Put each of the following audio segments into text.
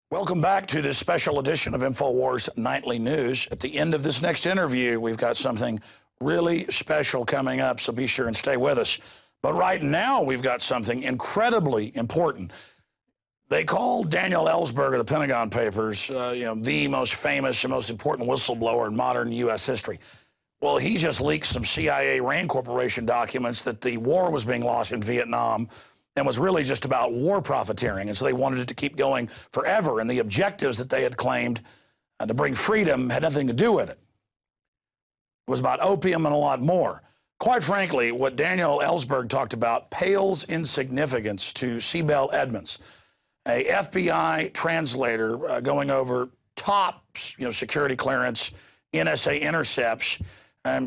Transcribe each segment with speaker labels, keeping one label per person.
Speaker 1: Welcome back to this special edition of InfoWars Nightly News. At the end of this next interview, we've got something really special coming up, so be sure and stay with us. But right now, we've got something incredibly important. They call Daniel Ellsberg of the Pentagon Papers, the most famous and most important whistleblower in modern U.S. history. Well, he just leaked some CIA RAND Corporation documents that the war was being lost in Vietnam and was really just about war profiteering. And so they wanted it to keep going forever. And the objectives that they had claimed to bring freedom had nothing to do with it. It was about opium and a lot more. Quite frankly, what Daniel Ellsberg talked about pales in significance to Sibel Edmonds, a FBI translator going over top security clearance, NSA intercepts.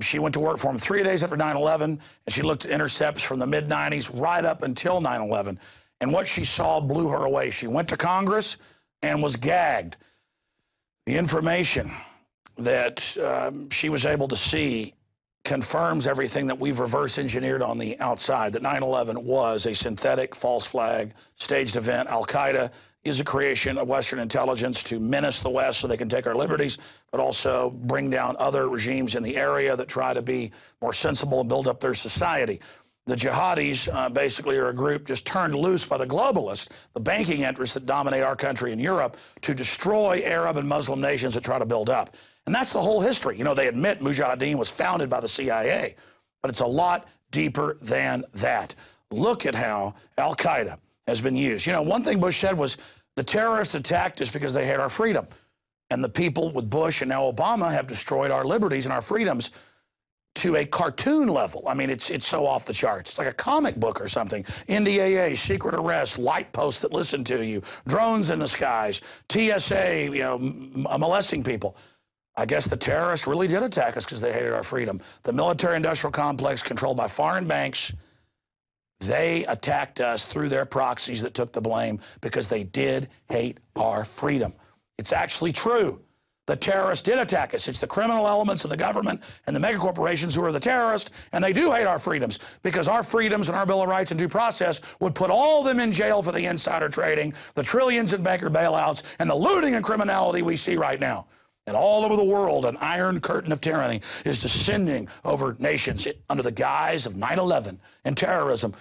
Speaker 1: She went to work for him 3 days after 9/11, and she looked at intercepts from the mid-'90s right up until 9/11. And what she saw blew her away. She went to Congress and was gagged. The information that she was able to see confirms everything that we've reverse engineered on the outside, that 9/11 was a synthetic false flag staged event. Al-Qaeda is a creation of Western intelligence to menace the West so they can take our liberties, but also bring down other regimes in the area that try to be more sensible and build up their society. The jihadis basically are a group just turned loose by the globalists, the banking interests that dominate our country and Europe, to destroy Arab and Muslim nations that try to build up. And that's the whole history. You know, they admit Mujahideen was founded by the CIA, but it's a lot deeper than that. Look at how Al-Qaeda has been used. You know, one thing Bush said was the terrorists attacked us because they hate our freedom. And the people with Bush and now Obama have destroyed our liberties and our freedoms to a cartoon level. I mean, it's so off the charts. It's like a comic book or something. NDAA, secret arrest, light posts that listen to you, drones in the skies, TSA, molesting people. I guess the terrorists really did attack us because they hated our freedom. The military-industrial complex controlled by foreign banks, they attacked us through their proxies that took the blame because they did hate our freedom. It's actually true. The terrorists did attack us. It's the criminal elements of the government and the megacorporations who are the terrorists, and they do hate our freedoms because our freedoms and our Bill of Rights and due process would put all of them in jail for the insider trading, the trillions in banker bailouts, and the looting and criminality we see right now. And all over the world, an iron curtain of tyranny is descending over nations under the guise of 9/11 and terrorism.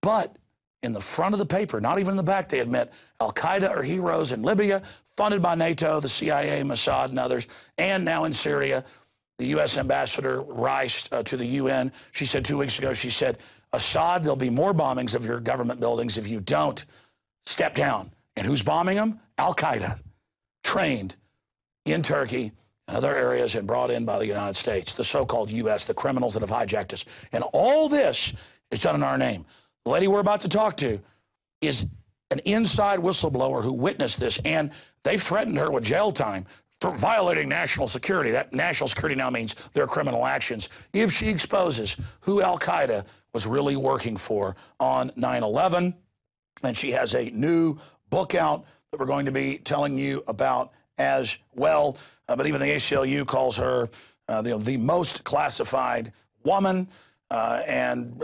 Speaker 1: But in the front of the paper, not even in the back, they admit Al-Qaeda are heroes in Libya, funded by NATO, the CIA, Mossad, and others, and now in Syria. The U.S. Ambassador Rice to the UN, she said 2 weeks ago, she said, Assad, there'll be more bombings of your government buildings if you don't step down. And who's bombing them? Al-Qaeda, trained in Turkey and other areas and brought in by the United States, the so-called U.S., the criminals that have hijacked us. And all this is done in our name. The lady we're about to talk to is an inside whistleblower who witnessed this, and they've threatened her with jail time for violating national security. That national security now means their criminal actions if she exposes who Al-Qaeda was really working for on 9/11. And she has a new book out that we're going to be telling you about as well. But even the ACLU calls her the most classified woman and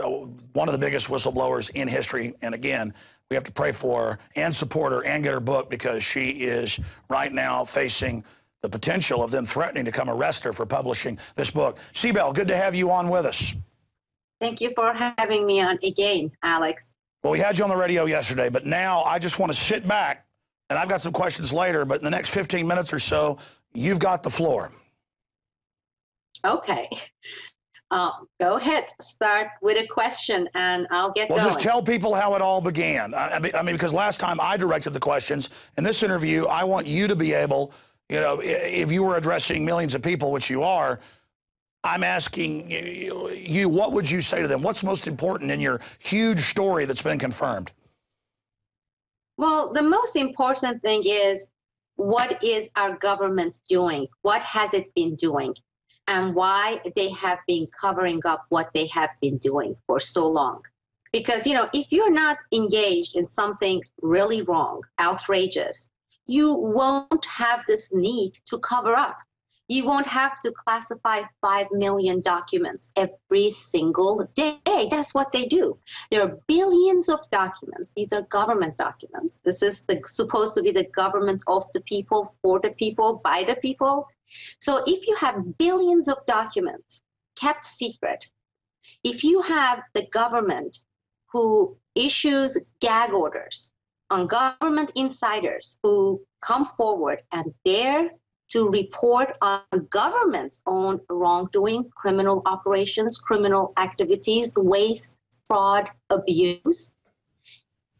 Speaker 1: one of the biggest whistleblowers in history. And again, we have to pray for her and support her and get her book because she is right now facing the potential of them threatening to come arrest her for publishing this book. Sibel, good to have you on with us.
Speaker 2: Thank you for having me on again, Alex.
Speaker 1: Well, we had you on the radio yesterday, but now I just want to sit back, and I've got some questions later, but in the next 15 minutes or so, you've got the floor.
Speaker 2: Okay. Go ahead. Start with a question, and I'll get going.
Speaker 1: Well, just tell people how it all began. I mean, because last time I directed the questions. In this interview, I want you to be able, if you were addressing millions of people, which you are, I'm asking you, what would you say to them? What's most important in your huge story that's been confirmed?
Speaker 2: Well, the most important thing is, what is our government doing? What has it been doing? And why they have been covering up what they have been doing for so long. Because, if you're not engaged in something really wrong, outrageous, you won't have this need to cover up. You won't have to classify 5 million documents every single day. That's what they do. There are billions of documents. These are government documents. This is supposed to be the government of the people, for the people, by the people. So if you have billions of documents kept secret, if you have the government who issues gag orders on government insiders who come forward and dare to report on government's own wrongdoing, criminal operations, criminal activities, waste, fraud, abuse,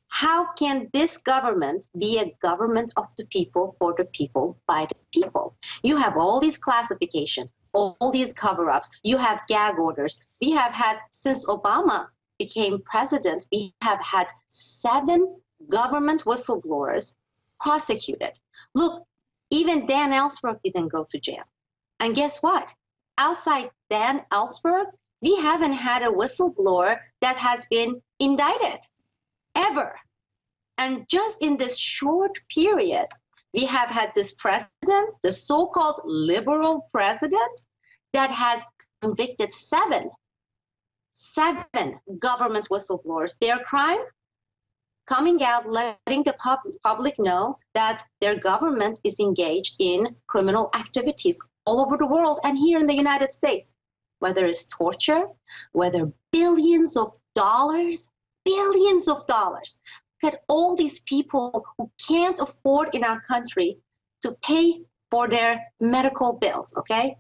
Speaker 2: how can this government be a government of the people, for the people, by the people? You have all these classifications, all these cover-ups. You have gag orders. We have had, since Obama became president, we have had 7 government whistleblowers prosecuted. Look, even Dan Ellsberg didn't go to jail. And guess what? Outside Dan Ellsberg, we haven't had a whistleblower that has been indicted, ever. And just in this short period, we have had this president, the so-called liberal president, that has convicted 7 government whistleblowers. Their crime? Coming out, letting the public know that their government is engaged in criminal activities all over the world and here in the United States, whether it's torture, whether billions of dollars. Look at all these people who can't afford in our country to pay for their medical bills, okay?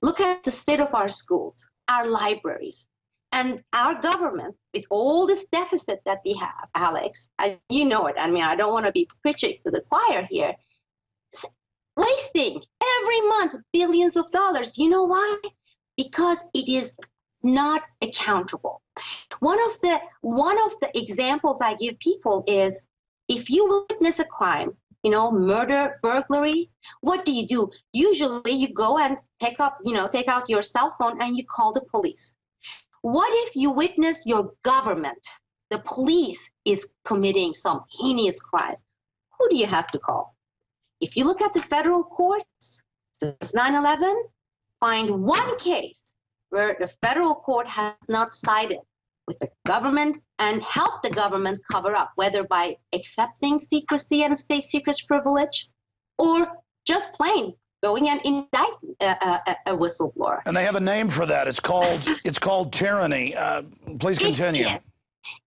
Speaker 2: Look at the state of our schools, our libraries, and our government, with all this deficit that we have, Alex, you know it. I mean, I don't want to be preaching to the choir here. Wasting every month billions of dollars. You know why? Because it is not accountable. One of the examples I give people is, if you witness a crime, you know, murder, burglary, what do? Usually you go and take out your cell phone and you call the police. What if you witness your government, the police, is committing some heinous crime? Who do you have to call? If you look at the federal courts since 9/11, find one case where the federal court has not sided with the government and helped the government cover up, whether by accepting secrecy and state secrets privilege, or just plain going and indict a whistleblower.
Speaker 1: And they have a name for that. It's called tyranny. Please continue.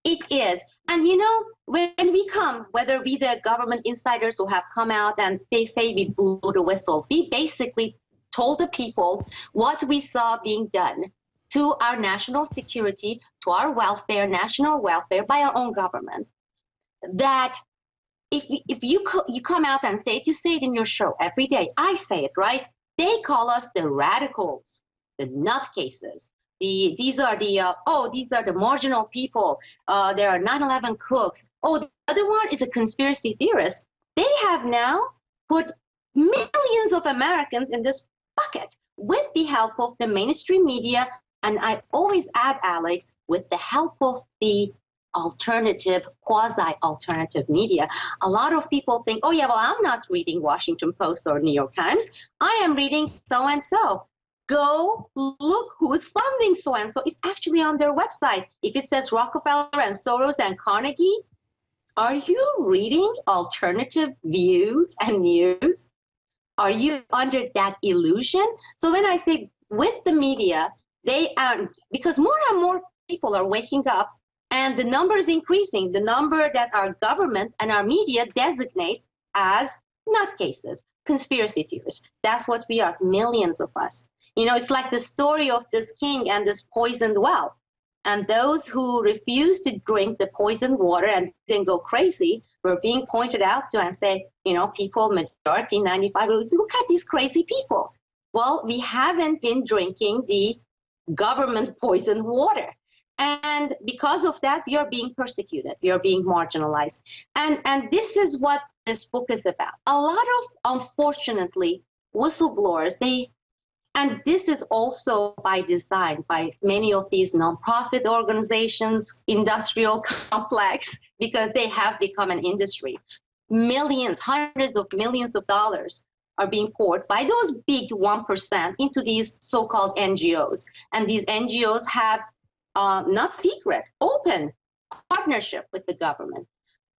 Speaker 2: It is. And you know, when we come, whether we the government insiders who have come out and they say we blew the whistle, we basically told the people what we saw being done to our national security, to our welfare, national welfare, by our own government. That if you come out and say it, you say it in your show every day. I say it, right? They call us the radicals, the nutcases. These are the marginal people. There are 9/11 crooks. Oh, the other one is a conspiracy theorist. They have now put millions of Americans in this bucket with the help of the mainstream media. And I always add, Alex, with the help of the alternative, quasi-alternative media. A lot of people think, oh yeah, well, I'm not reading Washington Post or New York Times. I am reading so-and-so. Go look who's funding so-and-so. It's actually on their website. If it says Rockefeller and Soros and Carnegie, are you reading alternative views and news? Are you under that illusion? So when I say with the media, they are, because more and more people are waking up and the number is increasing, the number that our government and our media designate as nutcases, conspiracy theorists. That's what we are, millions of us. You know, it's like the story of this king and this poisoned well. And those who refused to drink the poisoned water and didn't go crazy were being pointed out to and say, you know, people, majority, 95, look at these crazy people. Well, we haven't been drinking the government poisoned water. And because of that, we are being persecuted. We are being marginalized. And this is what this book is about. A lot of, unfortunately, whistleblowers, and this is also by design by many of these nonprofit organizations, industrial complex, because they have become an industry. Millions, hundreds of millions of dollars are being poured by those big 1% into these so-called NGOs. And these NGOs have not secret, open partnership with the government.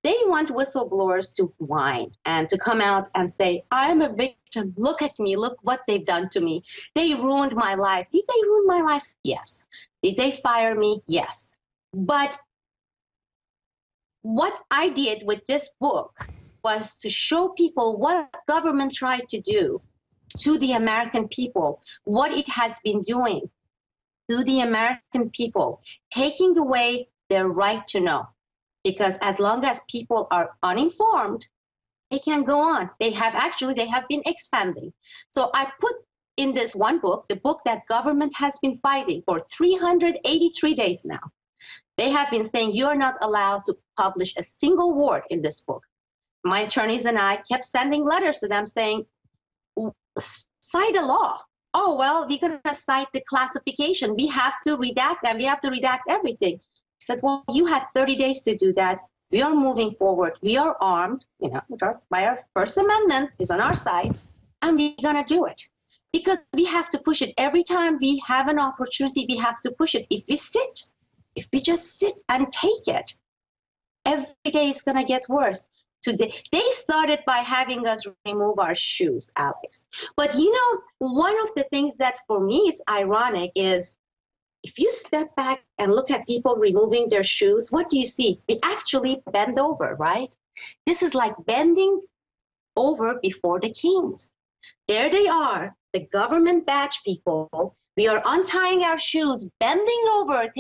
Speaker 2: They want whistleblowers to whine and to come out and say, I'm a victim. Look at me. Look what they've done to me. They ruined my life. Did they ruin my life? Yes. Did they fire me? Yes. But what I did with this book was to show people what government tried to do to the American people, what it has been doing to the American people, taking away their right to know. Because as long as people are uninformed, they can go on. They have been expanding. So I put in this one book, the book that government has been fighting for 383 days now. They have been saying you're not allowed to publish a single word in this book. My attorneys and I kept sending letters to them saying, cite a law. Oh, well, we're going to cite the classification. We have to redact them. We have to redact everything. I said, well, you had 30 days to do that. We are moving forward. We are armed, by our First Amendment is on our side, and we're going to do it. Because we have to push it. Every time we have an opportunity, we have to push it. If we just sit and take it, every day is going to get worse. Today, they started by having us remove our shoes, Alex. But one of the things that for me it's ironic is if you step back and look at people removing their shoes, what do you see? We actually bend over, right? This is like bending over before the kings. There they are, the government badge people. We are untying our shoes, bending over,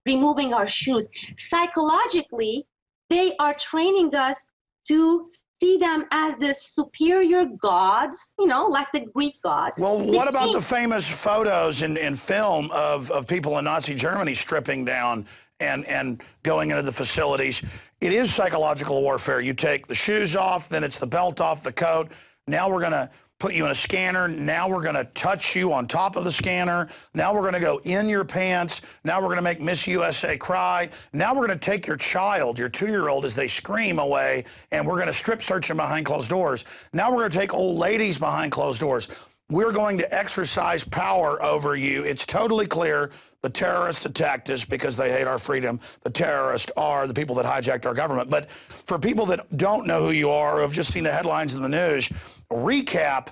Speaker 2: removing our shoes. Psychologically, they are training us to see them as the superior gods, like the Greek gods.
Speaker 1: Well, what about the famous photos in film of people in Nazi Germany stripping down and going into the facilities? It is psychological warfare. You take the shoes off, then it's the belt off, the coat. Now we're going to put you in a scanner. Now we're going to touch you on top of the scanner. Now we're going to go in your pants. Now we're going to make Miss USA cry. Now we're going to take your child, your 2-year-old, as they scream away, and we're going to strip search them behind closed doors. Now we're going to take old ladies behind closed doors. We're going to exercise power over you. It's totally clear the terrorists attacked us because they hate our freedom. The terrorists are the people that hijacked our government. But for people that don't know who you are, or have just seen the headlines in the news, recap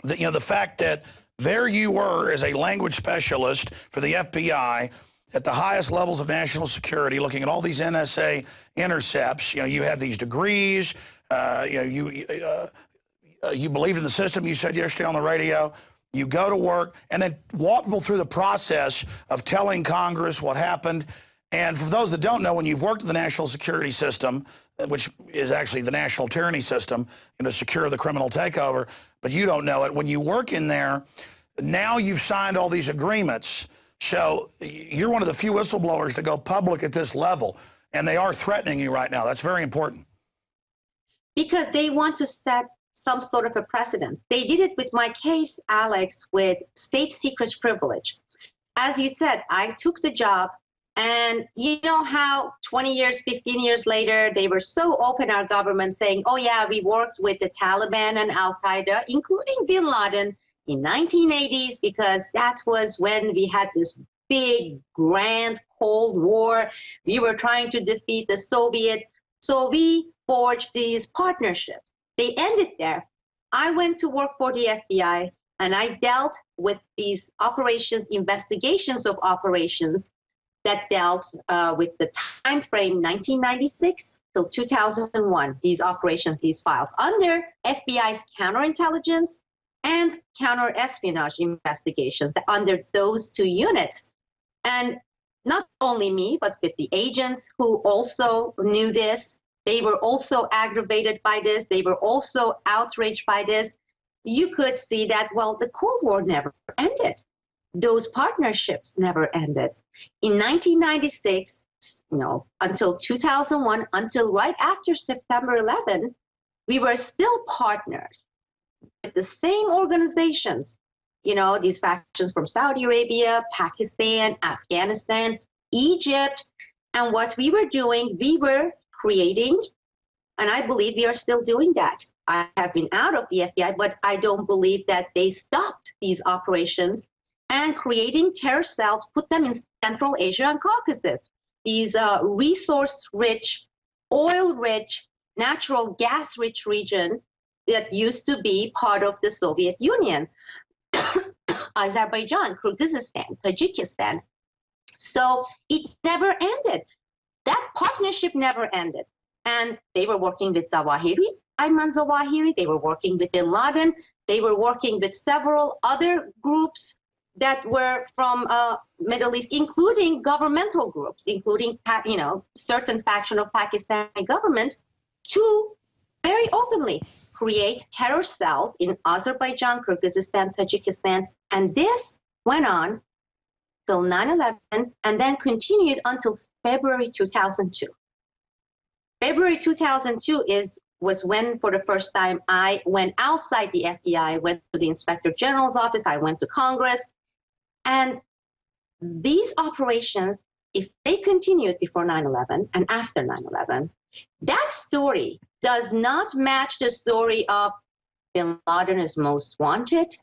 Speaker 1: the fact that there you were as a language specialist for the FBI at the highest levels of national security, looking at all these NSA intercepts. You had these degrees. You believed in the system, you said yesterday on the radio. You go to work and then walk people through the process of telling Congress what happened. And for those that don't know, when you've worked in the national security system, which is actually the national tyranny system, to secure the criminal takeover, but you don't know it. When you work in there, now you've signed all these agreements. So you're one of the few whistleblowers to go public at this level. And they are threatening you right now. That's very important.
Speaker 2: Because they want to set some sort of a precedence. They did it with my case, Alex, with state secrets privilege. As you said, I took the job, and you know how 20 years, 15 years later, they were so open, our government, saying, oh yeah, we worked with the Taliban and Al-Qaeda, including bin Laden in 1980s, because that was when we had this big, grand Cold War. We were trying to defeat the Soviet. So we forged these partnerships. They ended there. I went to work for the FBI, and I dealt with these operations, investigations of operations that dealt with the time frame 1996 till 2001, these operations, these files, under FBI's counterintelligence and counterespionage investigations, under those two units. And not only me, but with the agents who also knew this. They were also aggravated by this. They were also outraged by this. You could see that, well, the Cold War never ended. Those partnerships never ended. In 1996, until 2001, until right after September 11, we were still partners with the same organizations. These factions from Saudi Arabia, Pakistan, Afghanistan, Egypt. And what we were doing, we were creating, and I believe we are still doing that, I have been out of the FBI, but I don't believe that they stopped these operations and creating terror cells, put them in Central Asia and Caucasus. These resource-rich, oil-rich, natural gas-rich region that used to be part of the Soviet Union. Azerbaijan, Kyrgyzstan, Tajikistan. So it never ended. That partnership never ended. And they were working with Zawahiri, Ayman Zawahiri, they were working with Bin Laden, they were working with several other groups that were from Middle East, including governmental groups, including, you know, certain faction of Pakistani government, to very openly create terror cells in Azerbaijan, Kyrgyzstan, Tajikistan. And this went on till 9/11 and then continued until February 2002. February 2002 was when, for the first time, I went outside the FBI, I went to the Inspector General's office, I went to Congress. And these operations, if they continued before 9/11 and after 9/11, that story does not match the story of Bin Laden is most wanted.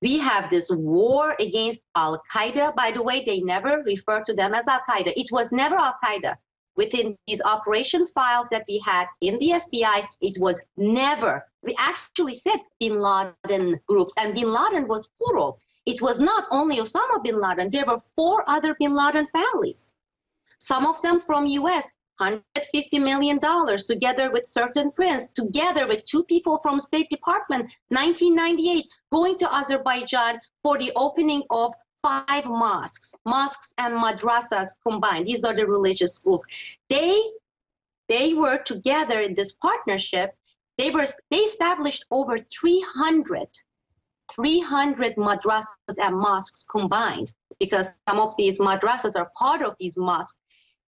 Speaker 2: We have this war against Al-Qaeda. By the way, they never refer to them as Al-Qaeda. It was never Al-Qaeda. Within these operation files that we had in the FBI, it was never. We actually said Bin Laden groups, and Bin Laden was plural. It was not only Osama bin Laden. There were 4 other Bin Laden families. Some of them from US, $150 million, together with certain prince, together with 2 people from State Department, 1998, going to Azerbaijan for the opening of 5 mosques and madrasas combined. These are the religious schools. They were together in this partnership. They established over 300 madrasas and mosques combined, because some of these madrasas are part of these mosques.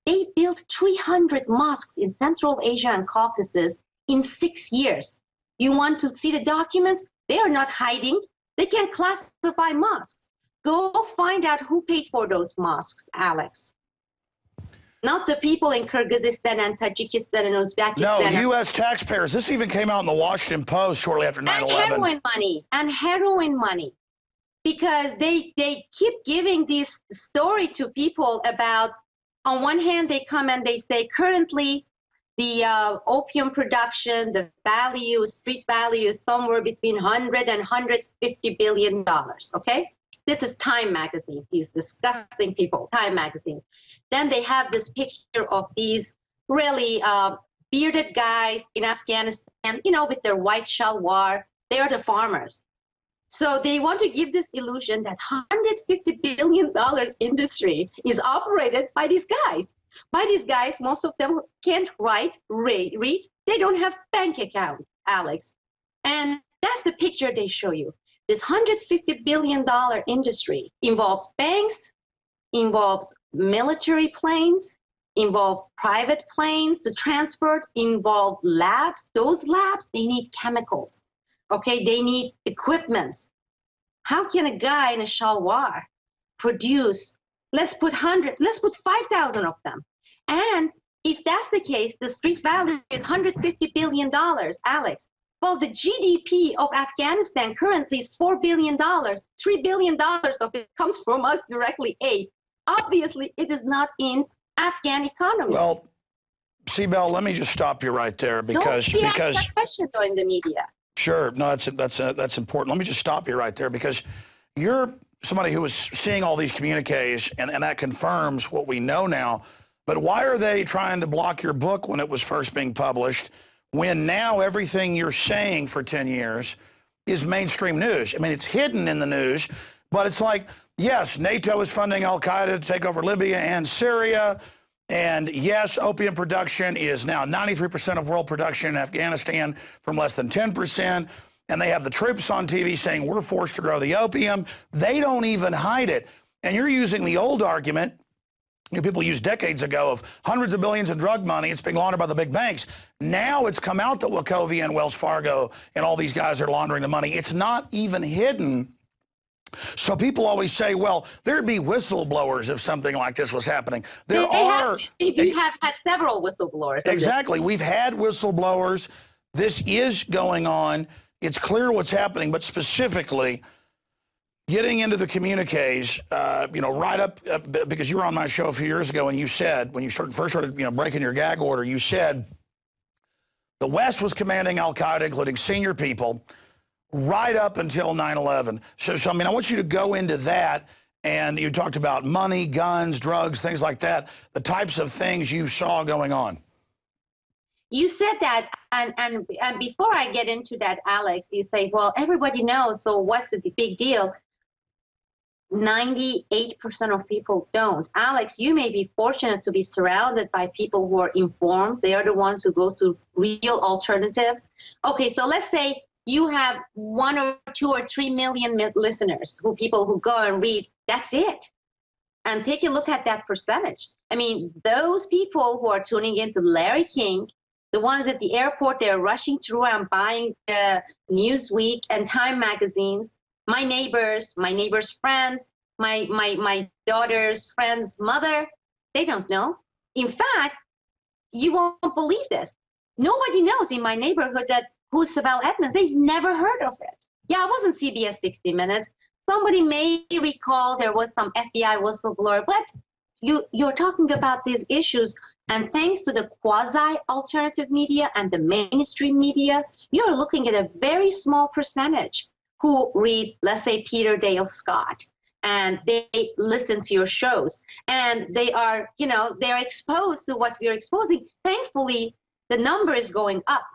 Speaker 2: They built 300 mosques in Central Asia and Caucasus in 6 years. You want to see the documents? They are not hiding. They can classify mosques. Go find out who paid for those mosques, Alex. Not the people in Kyrgyzstan and Tajikistan and Uzbekistan.
Speaker 1: No, U.S. taxpayers. This even came out in the Washington Post shortly after 9/11.
Speaker 2: And heroin money. Because they keep giving this story to people about, on one hand, they come and they say currently the opium production, the value, street value is somewhere between 100 and 150 billion dollars, okay? This is Time magazine, these disgusting people, Time magazine. Then they have this picture of these really bearded guys in Afghanistan, you know, with their white shalwar. They are the farmers. So they want to give this illusion that $150 billion industry is operated by these guys. By these guys, most of them can't write, read. They don't have bank accounts, Alex. And that's the picture they show you. This $150 billion industry involves banks, involves military planes, involves private planes to transport, involve labs. Those labs, they need chemicals. Okay, they need equipments. How can a guy in a shalwar produce, let's put 5,000 of them. And if that's the case, the street value is $150 billion, Alex. Well, the GDP of Afghanistan currently is $4 billion. $3 billion of it comes from us directly, aid. Obviously, it is not in Afghan economy.
Speaker 1: Well, Sibel, let me just stop you right there because
Speaker 2: Don't ask that question though in the media.
Speaker 1: Sure, no, that's important. Let me just stop you right there because you're somebody who was seeing all these communiques, and that confirms what we know now. But why are they trying to block your book when it was first being published, when now everything you're saying for 10 years is mainstream news? I mean, it's hidden in the news, but it's like, yes, NATO is funding Al-Qaeda to take over Libya and Syria. And yes, opium production is now 93% of world production in Afghanistan from less than 10%. And they have the troops on TV saying we're forced to grow the opium. They don't even hide it. And you're using the old argument people used decades ago of hundreds of billions in drug money. It's being laundered by the big banks. Now it's come out that Wachovia and Wells Fargo and all these guys are laundering the money. It's not even hidden. So people always say, well, there'd be whistleblowers if something like this was happening.
Speaker 2: We have had several whistleblowers.
Speaker 1: Exactly. We've had whistleblowers. this is going on. It's clear what's happening, but specifically getting into the communiques, right up, because you were on my show a few years ago and you said, when you first started, breaking your gag order, you said the West was commanding al-Qaeda, including senior people, right up until 9/11. So, I want you to go into that, and you talked about money, guns, drugs, things like that, the types of things you saw going on.
Speaker 2: You said that, and before I get into that, Alex, you say, well, everybody knows, so what's the big deal? 98% of people don't. Alex, you may be fortunate to be surrounded by people who are informed. They are the ones who go to real alternatives. Okay, so let's say you have 1 or 2 or 3 million listeners, people who go and read. That's it. And take a look at that percentage. I mean, those people who are tuning into Larry King, the ones at the airport, they're rushing through and buying Newsweek and Time magazines. My neighbors' friends, my daughter's friend's mother, they don't know. In fact, you won't believe this. Nobody knows in my neighborhood who's Sibel Edmonds. They've never heard of it. Yeah, it wasn't CBS 60 Minutes. Somebody may recall there was some FBI whistleblower, but you're talking about these issues, and thanks to the quasi-alternative media and the mainstream media, you're looking at a very small percentage who read, let's say, Peter Dale Scott, and they listen to your shows, and they are, they're exposed to what we're exposing. Thankfully, the number is going up.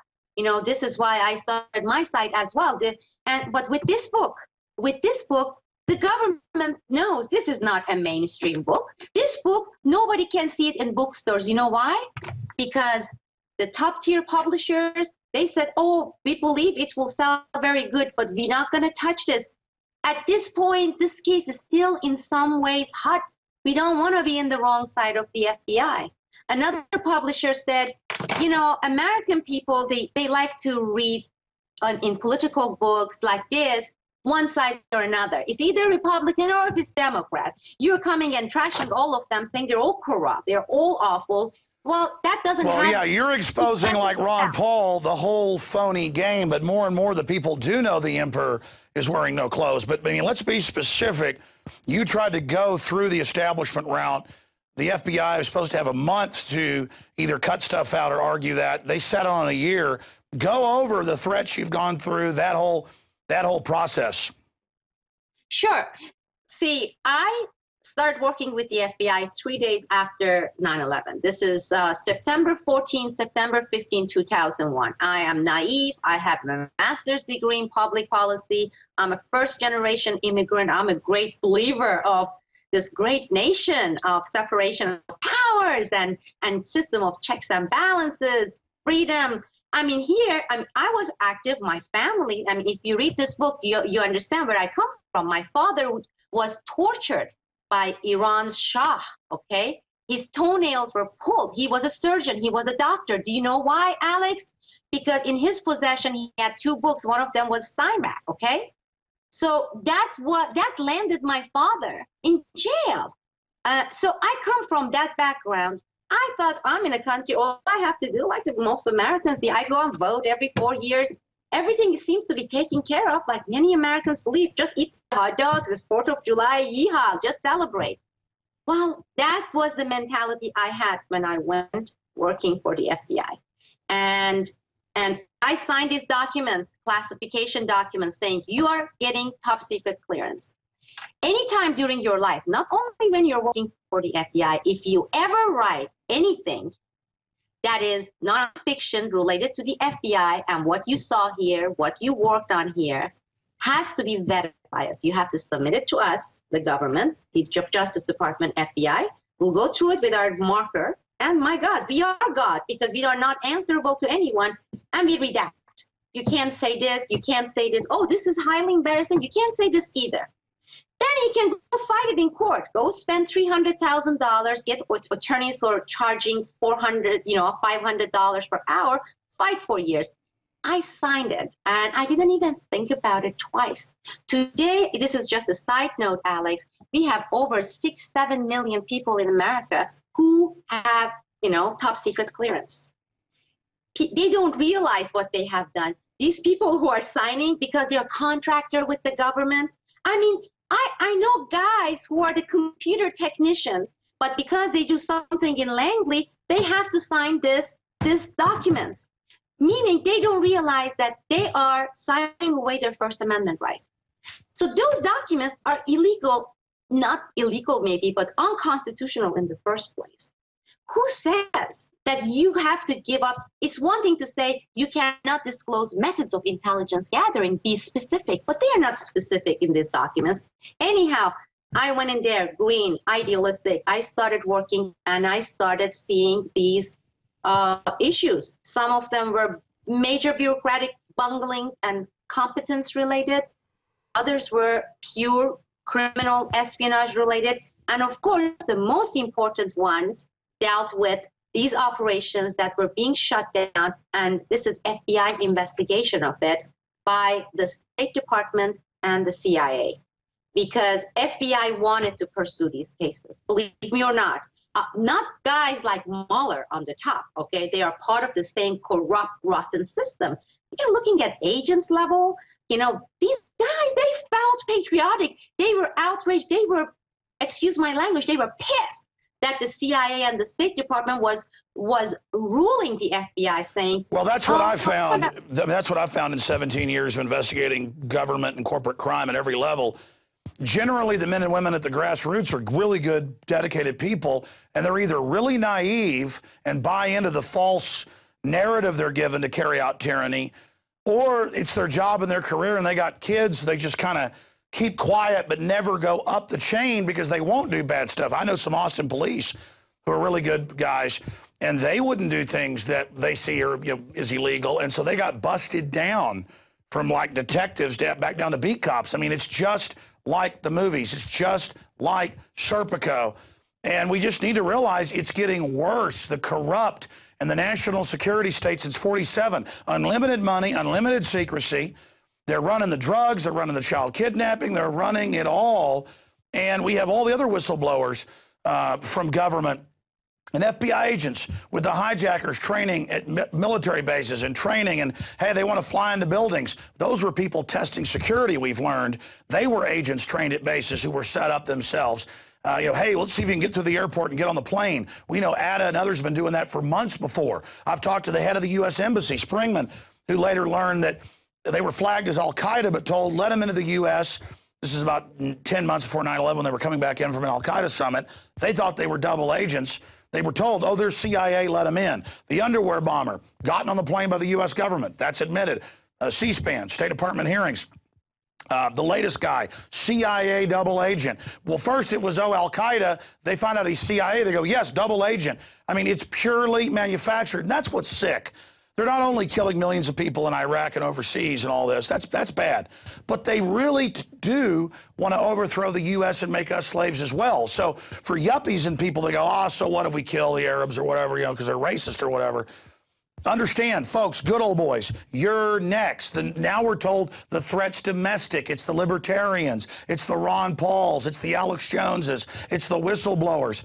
Speaker 2: This is why I started my site as well. But with this book, the government knows this is not a mainstream book. This book, nobody can see it in bookstores. You know why? Because the top tier publishers, they said, oh, we believe it will sell very good, but we're not going to touch this. At this point, this case is still in some ways hot. We don't want to be in the wrong side of the FBI. Another publisher said, American people, they like to read in political books like this, one side or another. It's either Republican or if it's Democrat. You're coming and trashing all of them, saying they're all corrupt, they're all awful. Well, that doesn't happen.
Speaker 1: Well, yeah, you're exposing, like Ron Paul, the whole phony game, but more and more the people do know the emperor is wearing no clothes. But, let's be specific. You tried to go through the establishment route. The FBI is supposed to have a month to either cut stuff out or argue that. They set on a year. Go over the threats you've gone through, that whole process.
Speaker 2: Sure. See, I started working with the FBI 3 days after 9/11. This is September 14, September 15, 2001. I am naive. I have a master's degree in public policy. I'm a first-generation immigrant. I'm a great believer of this great nation of separation of powers and system of checks and balances, freedom. I was active, my family. If you read this book, you understand where I come from. My father was tortured by Iran's Shah, okay? His toenails were pulled. He was a surgeon. He was a doctor. Do you know why, Alex? Because in his possession, he had 2 books. One of them was Steinbeck, okay? So that landed my father in jail. So I come from that background. I thought I'm in a country, all I have to do, like most Americans, I go and vote every 4 years. Everything seems to be taken care of, like many Americans believe. Just eat hot dogs, it's 4th of July, yeehaw, just celebrate. Well, that was the mentality I had when I went working for the FBI. And I signed these documents, classification documents, saying you are getting top secret clearance. Anytime during your life, not only when you're working for the FBI, if you ever write anything that is nonfiction related to the FBI and what you saw here, what you worked on here, has to be vetted by us. You have to submit it to us, the government, the Justice Department, FBI. We'll go through it with our marker. And my God, we are God because we are not answerable to anyone. And we redact. You can't say this. You can't say this. Oh, this is highly embarrassing. You can't say this either. Then you can go fight it in court. Go spend $300,000, get attorneys who are charging $500 per hour, fight for years. I signed it, and I didn't even think about it twice. Today, this is just a side note, Alex, we have over 6-7 million people in America who have, top secret clearance. they don't realize what they have done. These people who are signing because they're a contractor with the government. I mean, I know guys who are the computer technicians, but because they do something in Langley, they have to sign this documents, meaning they don't realize that they are signing away their First Amendment right. So those documents are illegal, not illegal maybe, but unconstitutional in the first place. Who says that you have to give up? It's one thing to say you cannot disclose methods of intelligence gathering, be specific, but they are not specific in these documents. Anyhow, I went in there, green, idealistic. I started working and I started seeing these issues. Some of them were major bureaucratic bunglings and competence related. Others were pure criminal espionage related. And of course, the most important ones dealt with these operations that were being shut down, and this is FBI's investigation of it by the State Department and the CIA, because FBI wanted to pursue these cases, believe me or not. Not guys like Mueller on the top, okay? They are part of the same corrupt, rotten system. You're looking at agents level, you know, these guys, they felt patriotic. They were outraged. They were, excuse my language, they were pissed that the CIA and the State Department was ruling the FBI, saying,
Speaker 1: well, that's what I found. That's what I found in 17 years of investigating government and corporate crime at every level. Generally, the men and women at the grassroots are really good, dedicated people, and they're either really naive and buy into the false narrative they're given to carry out tyranny, or it's their job and their career and they got kids, they just kind of keep quiet but never go up the chain because they won't do bad stuff. I know some Austin police who are really good guys, and they wouldn't do things that they see are, you know, is illegal, and so they got busted down from like detectives back down to beat cops. I mean, it's just like the movies. It's just like Serpico, and we just need to realize it's getting worse. The corrupt and the national security state since 47, unlimited money, unlimited secrecy. They're running the drugs, they're running the child kidnapping, they're running it all. And we have all the other whistleblowers from government and FBI agents with the hijackers training at military bases and training, and hey, they want to fly into buildings. Those were people testing security, we've learned. They were agents trained at bases who were set up themselves. You know, hey, let's see if you can get through the airport and get on the plane. We know Ada and others have been doing that for months before. I've talked to the head of the U.S. Embassy, Springman, who later learned that they were flagged as al-Qaeda, but told, let them into the U.S. This is about 10 months before 9/11 when they were coming back in from an al-Qaeda summit. They thought they were double agents. They were told, oh, they're CIA, let them in. The underwear bomber, gotten on the plane by the U.S. government. That's admitted. C-SPAN, State Department hearings. The latest guy, CIA double agent. Well, first it was, oh, al-Qaeda. They find out he's CIA. They go, yes, double agent. I mean, it's purely manufactured. And that's what's sick. They're not only killing millions of people in Iraq and overseas and all this. That's bad. But they really do want to overthrow the U.S. and make us slaves as well. So for yuppies and people, they go, oh, so what if we kill the Arabs or whatever, you know, because they're racist or whatever. Understand, folks, good old boys, you're next. Now we're told the threat's domestic. It's the libertarians. It's the Ron Pauls. It's the Alex Joneses. It's the whistleblowers.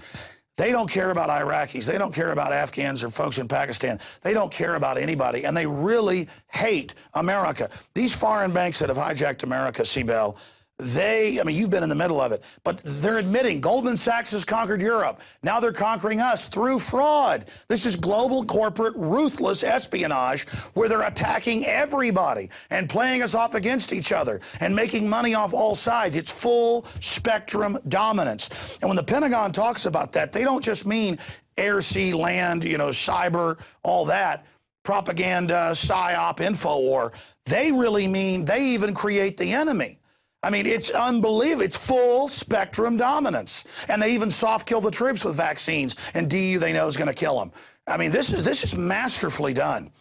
Speaker 1: They don't care about Iraqis. They don't care about Afghans or folks in Pakistan. They don't care about anybody, and they really hate America. These foreign banks that have hijacked America, Sibel, I mean, you've been in the middle of it, but they're admitting Goldman Sachs has conquered Europe. Now they're conquering us through fraud. This is global corporate ruthless espionage where they're attacking everybody and playing us off against each other and making money off all sides. It's full spectrum dominance. And when the Pentagon talks about that, they don't just mean air, sea, land, you know, cyber, all that. Propaganda, psyop, info war. They really mean they even create the enemy. I mean, it's unbelievable. It's full spectrum dominance. And they even soft kill the troops with vaccines, and DU they know is going to kill them. I mean, this is masterfully done.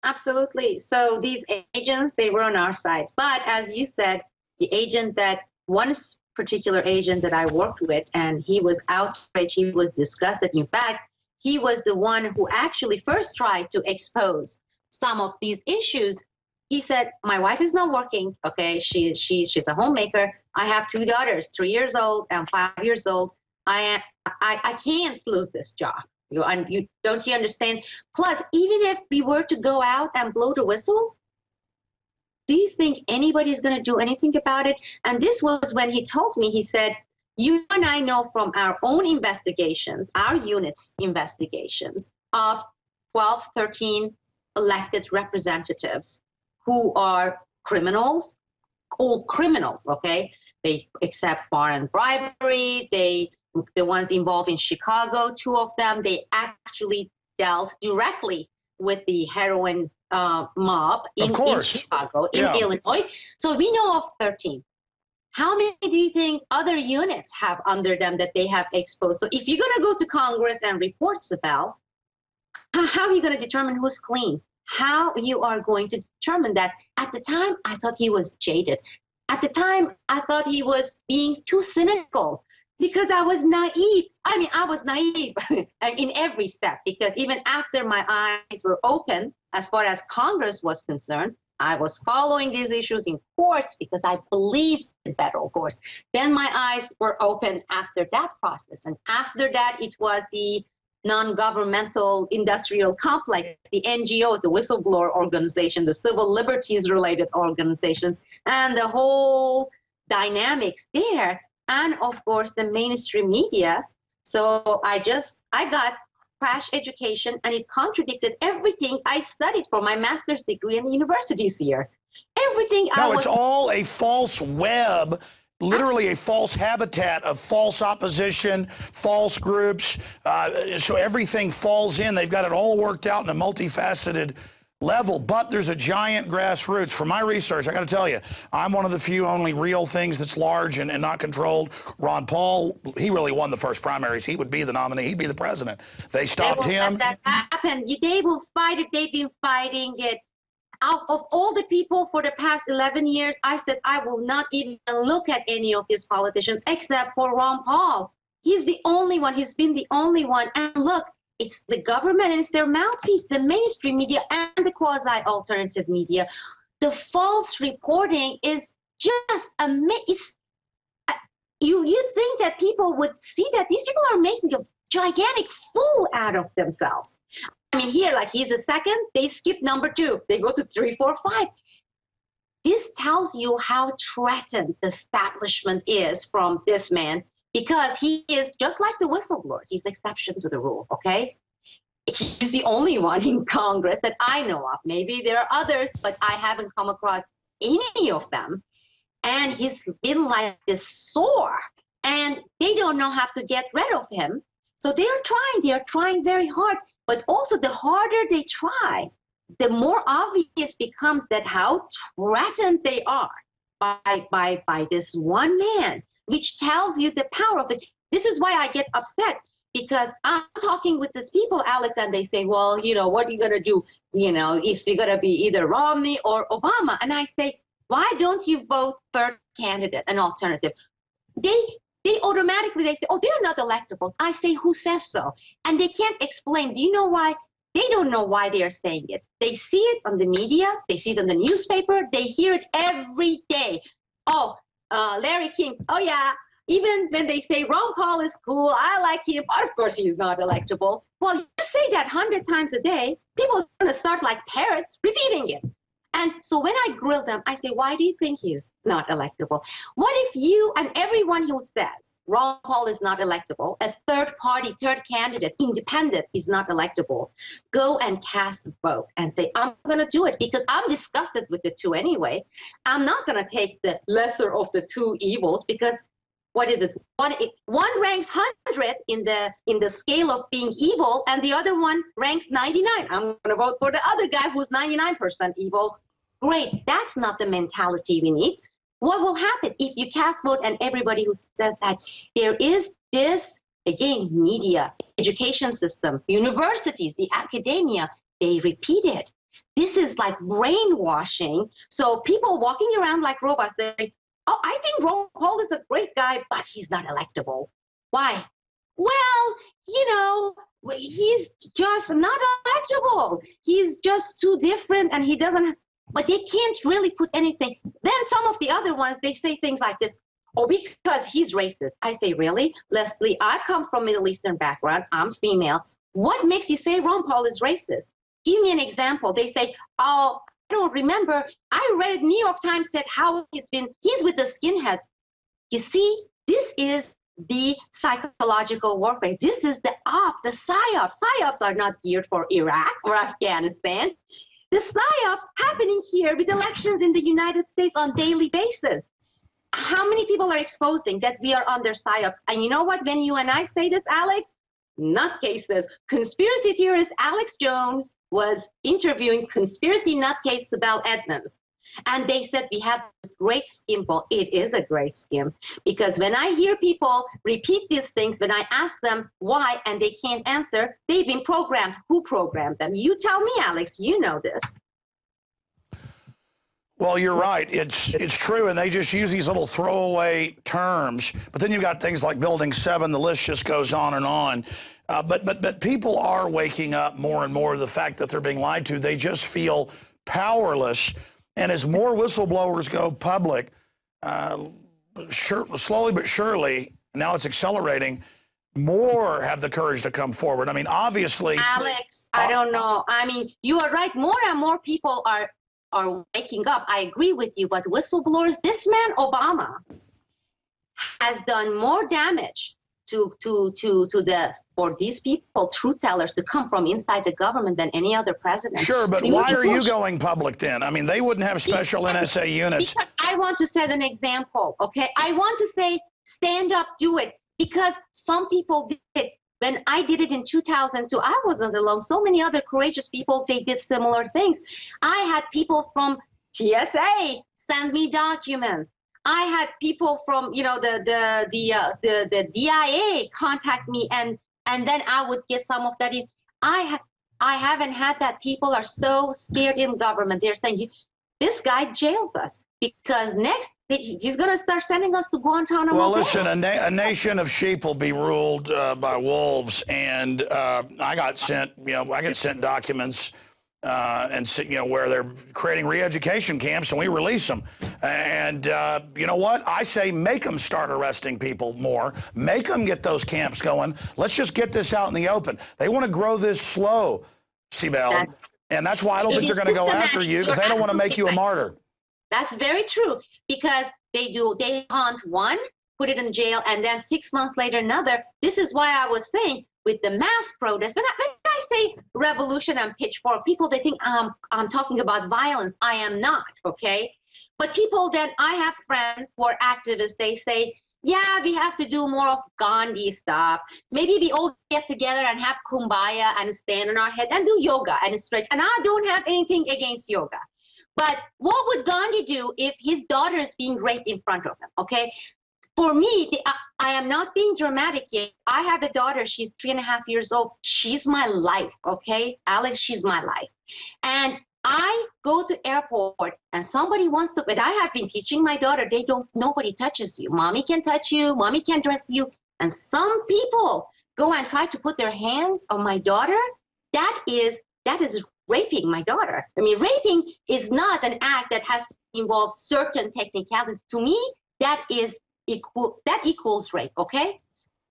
Speaker 2: Absolutely. So these agents, they were on our side. But as you said, the agent one particular agent that I worked with, and he was outraged, he was disgusted. In fact, he was the one who actually first tried to expose some of these issues. He said, my wife is not working, okay? She's a homemaker. I have 2 daughters, 3 years old and 5 years old. I can't lose this job. Don't you understand? Plus, even if we were to go out and blow the whistle, do you think anybody's going to do anything about it? And this was when he told me, he said, you and I know from our own investigations, our unit's investigations of 12, 13 elected representatives who are criminals, all criminals, okay? They accept foreign bribery. The ones involved in Chicago, 2 of them, they actually dealt directly with the heroin mob in Chicago, in Illinois. So we know of 13. How many do you think other units have under them that they have exposed? So if you're going to go to Congress and report, Sibel, how are you going to determine who's clean? How you are going to determine that? At the time, I thought he was jaded. At the time, I thought he was being too cynical because I was naive. I mean, I was naive in every step, because even after my eyes were open, as far as Congress was concerned, I was following these issues in courts because I believed in federal courts. Then my eyes were open after that process. And after that, it was the non-governmental industrial complex, the NGOs, the whistleblower organization, the civil liberties related organizations, and the whole dynamics there. And of course, the mainstream media. So I got crash education, and it contradicted everything I studied for my master's degree in the universities here. Everything
Speaker 1: it's all a false web, literally a false habitat of false opposition, false groups. So everything falls in. They've got it all worked out in a multifaceted level, but there's a giant grassroots. From my research, I got to tell you, I'm one of the few only real things that's large and not controlled. Ron Paul, he really won the first primaries. He would be the nominee. He'd be the president. They stopped him.
Speaker 2: Let that happen. They will fight it. They've been fighting it. Out of all the people for the past 11 years, I said I will not even look at any of these politicians except for Ron Paul. He's the only one. He's been the only one. And look, it's the government and it's their mouthpiece, the mainstream media and the quasi-alternative media. The false reporting is just you think that people would see that these people are making a gigantic fool out of themselves. I mean, here, like he's a second, they skip number 2. They go to 3, 4, 5. This tells you how threatened the establishment is from this man, because he is just like the whistleblowers. He's exception to the rule, okay? He's the only one in Congress that I know of. Maybe there are others, but I haven't come across any of them. And he's been like this sore, and they don't know how to get rid of him. So they're trying very hard. But also the harder they try, the more obvious becomes that how threatened they are by this one man, which tells you the power of it. This is why I get upset, because I'm talking with these people, Alex, and they say, well, what are you going to do? If you're going to be either Romney or Obama. And I say, why don't you vote third candidate, an alternative? They automatically, they say, oh, they're not electables. I say, who says so? And they can't explain. Do you know why? They don't know why they are saying it. They see it on the media. They see it on the newspaper. They hear it every day. Oh, Larry King. Oh, yeah. Even when they say Ron Paul is cool, I like him, but of course he's not electable. Well, you say that 100 times a day, people are going to start like parrots repeating it. And so when I grill them, I say, why do you think he's not electable? What if you and everyone who says Ron Paul is not electable, a third candidate, independent, is not electable, go and cast a vote and say, I'm going to do it because I'm disgusted with the 2 anyway. I'm not going to take the lesser of the 2 evils, because what is it? One ranks 100 in the scale of being evil, and the other one ranks 99. I'm going to vote for the other guy who's 99% evil. Great. That's not the mentality we need. What will happen if you cast vote and everybody who says that there is this, again, media, education system, universities, the academia, they repeat it. This is like brainwashing. So people walking around like robots saying, oh, I think Ron Paul is a great guy, but he's not electable. Why? Well, he's just not electable. He's just too different, and he doesn't, but they can't really put anything. Then some of the other ones, they say things like this, oh, because he's racist. I say, really? Leslie, I come from Middle Eastern background. I'm female. What makes you say Ron Paul is racist? Give me an example. They say, oh, I don't remember. I read New York Times said how he's with the skinheads. You see, this is the psychological warfare. This is the psyops. Psyops are not geared for Iraq or Afghanistan. The psyops happening here with elections in the United States on daily basis. How many people are exposing that we are under psyops? And you know what? When you and I say this, Alex, nutcases. Conspiracy theorist Alex Jones was interviewing conspiracy nutcase Sibel Edmonds. And they said, we have this great scheme. Well, it is a great scheme. Because when I hear people repeat these things, when I ask them why and they can't answer, they've been programmed. Who programmed them? You tell me, Alex, you know this.
Speaker 1: Well, you're right. It's true, and they just use these little throwaway terms. But then you've got things like Building 7. The list just goes on and on. But people are waking up more and more to the fact that they're being lied to. They just feel powerless. And as more whistleblowers go public, slowly but surely, now it's accelerating, more have the courage to come forward. I mean, obviously...
Speaker 2: Alex, I don't know. I mean, you are right. More and more people are waking up. I agree with you. But whistleblowers, this man, Obama, has done more damage for these people, truth tellers, to come from inside the government than any other president.
Speaker 1: Sure, but why are you going public then? I mean, they wouldn't have special NSA units.
Speaker 2: Because I want to set an example, okay? I want to say, stand up, do it. Because some people did it. When I did it in 2002, I wasn't alone. So many other courageous people, they did similar things. I had people from TSA send me documents. I had people from, you know, the DIA contact me, and then I would get some of that. I haven't had that. People are so scared in government. They're saying, this guy jails us because next he's going to start sending us to Guantanamo.
Speaker 1: Well, listen, a nation of sheep will be ruled by wolves, and I got sent, I get sent documents. And where they're creating re-education camps, and we release them. And you know what? I say make them start arresting people more. Make them get those camps going. Let's just get this out in the open. They want to grow this slow, Sibel. And that's why I don't think they're going to go after you, because they don't want to make you a martyr.
Speaker 2: That's very true, because they hunt one, put it in jail, and then 6 months later another. This is why I was saying, with the mass protests, when I say revolution and pitchfork, people, they think I'm talking about violence. I am not, okay? But people that I have friends who are activists, they say, yeah, we have to do more of Gandhi stuff. Maybe we all get together and have kumbaya and stand on our head and do yoga and stretch. And I don't have anything against yoga. But what would Gandhi do if his daughter is being raped in front of him, okay? For me, I am not being dramatic yet. I have a daughter. She's 3.5 years old. She's my life, okay? Alex, she's my life. And I go to airport and somebody wants to, but I have been teaching my daughter, nobody touches you. Mommy can touch you. Mommy can dress you. And some people go and try to put their hands on my daughter. That is raping my daughter. I mean, raping is not an act that has to involve certain technicalities. To me, that equals rape, okay?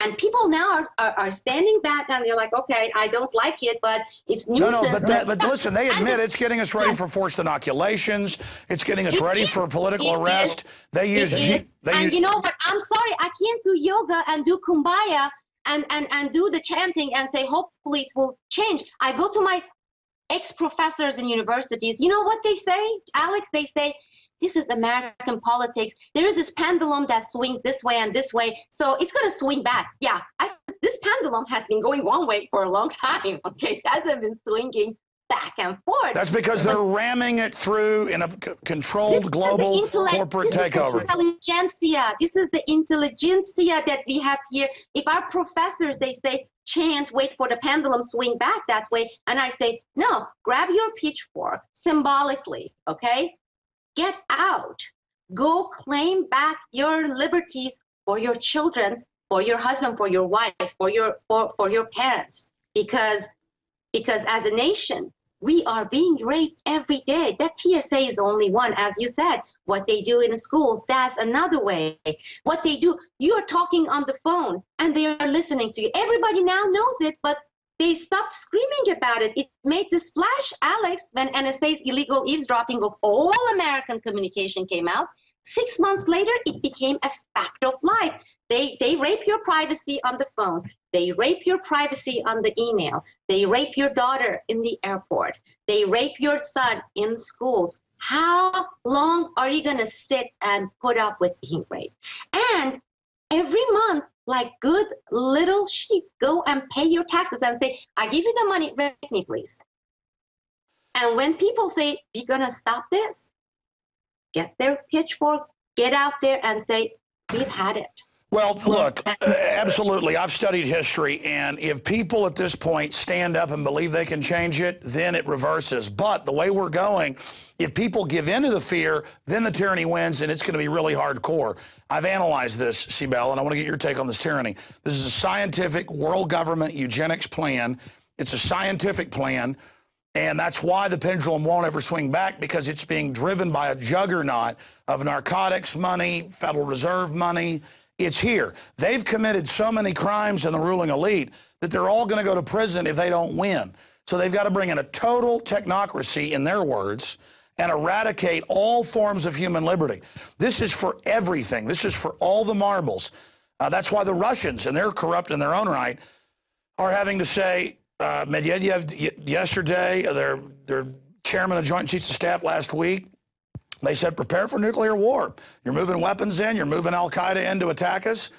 Speaker 2: And people now are standing back and they're like, okay, I don't like it, but it's nuisance.
Speaker 1: No, but listen, they admit it's getting us ready for forced inoculations. It's getting us ready for political arrest. And
Speaker 2: you know what? I'm sorry, I can't do yoga and do kumbaya and do the chanting and say, hopefully it will change. I go to my ex-professors in universities. You know what they say, Alex? They say, this is American politics. There is this pendulum that swings this way and this way, so it's going to swing back. Yeah, this pendulum has been going one way for a long time, okay? It hasn't been swinging back and forth.
Speaker 1: That's because they're ramming it through in a controlled global corporate takeover.
Speaker 2: This is the intelligentsia that we have here. If our professors, they say, chant, wait for the pendulum swing back that way, and I say, no, grab your pitchfork symbolically, okay? Get out. Go claim back your liberties for your children, for your husband, for your wife, for your parents. Because as a nation, we are being raped every day. That TSA is only one, as you said. What they do in the schools, that's another way. What they do, you are talking on the phone and they are listening to you. Everybody now knows it, but they stopped screaming about it. It made the splash, Alex, when NSA's illegal eavesdropping of all American communication came out. 6 months later, it became a fact of life. They rape your privacy on the phone. They rape your privacy on the email. They rape your daughter in the airport. They rape your son in schools. How long are you going to sit and put up with being raped? And every month, like good little sheep, go and pay your taxes and say, I give you the money, rape me, please. And when people say, we're going to stop this, get their pitchfork, get out there and say, we've had it.
Speaker 1: Well, look, absolutely. I've studied history, and if people at this point stand up and believe they can change it, then it reverses. But the way we're going, if people give in to the fear, then the tyranny wins, and it's going to be really hardcore. I've analyzed this, Sibel, and I want to get your take on this tyranny. This is a scientific world government eugenics plan. It's a scientific plan, and that's why the pendulum won't ever swing back, because it's being driven by a juggernaut of narcotics money, Federal Reserve money. It's here. They've committed so many crimes in the ruling elite that they're all going to go to prison if they don't win. So they've got to bring in a total technocracy, in their words, and eradicate all forms of human liberty. This is for everything. This is for all the marbles. That's why the Russians, and they're corrupt in their own right, are having to say, Medvedev yesterday, their chairman of Joint Chiefs of Staff last week, they said, prepare for nuclear war. You're moving weapons in. You're moving al-Qaeda in to attack us.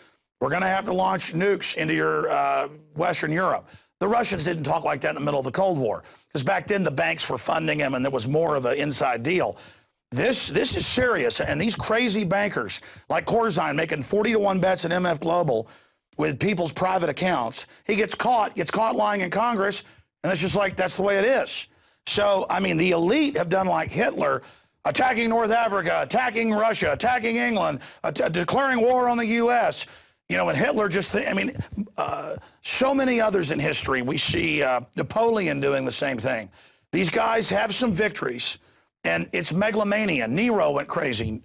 Speaker 1: We're going to have to launch nukes into your Western Europe. The Russians didn't talk like that in the middle of the Cold War, because back then the banks were funding them and there was more of an inside deal. This is serious. And these crazy bankers like Corzine making 40-to-1 bets in MF Global with people's private accounts, he gets caught lying in Congress, and it's just like, that's the way it is. So, I mean, the elite have done like Hitler, attacking North Africa, attacking Russia, attacking England, declaring war on the U.S. You know, and Hitler just, so many others in history. We see Napoleon doing the same thing. These guys have some victories, and it's megalomania. Nero went crazy.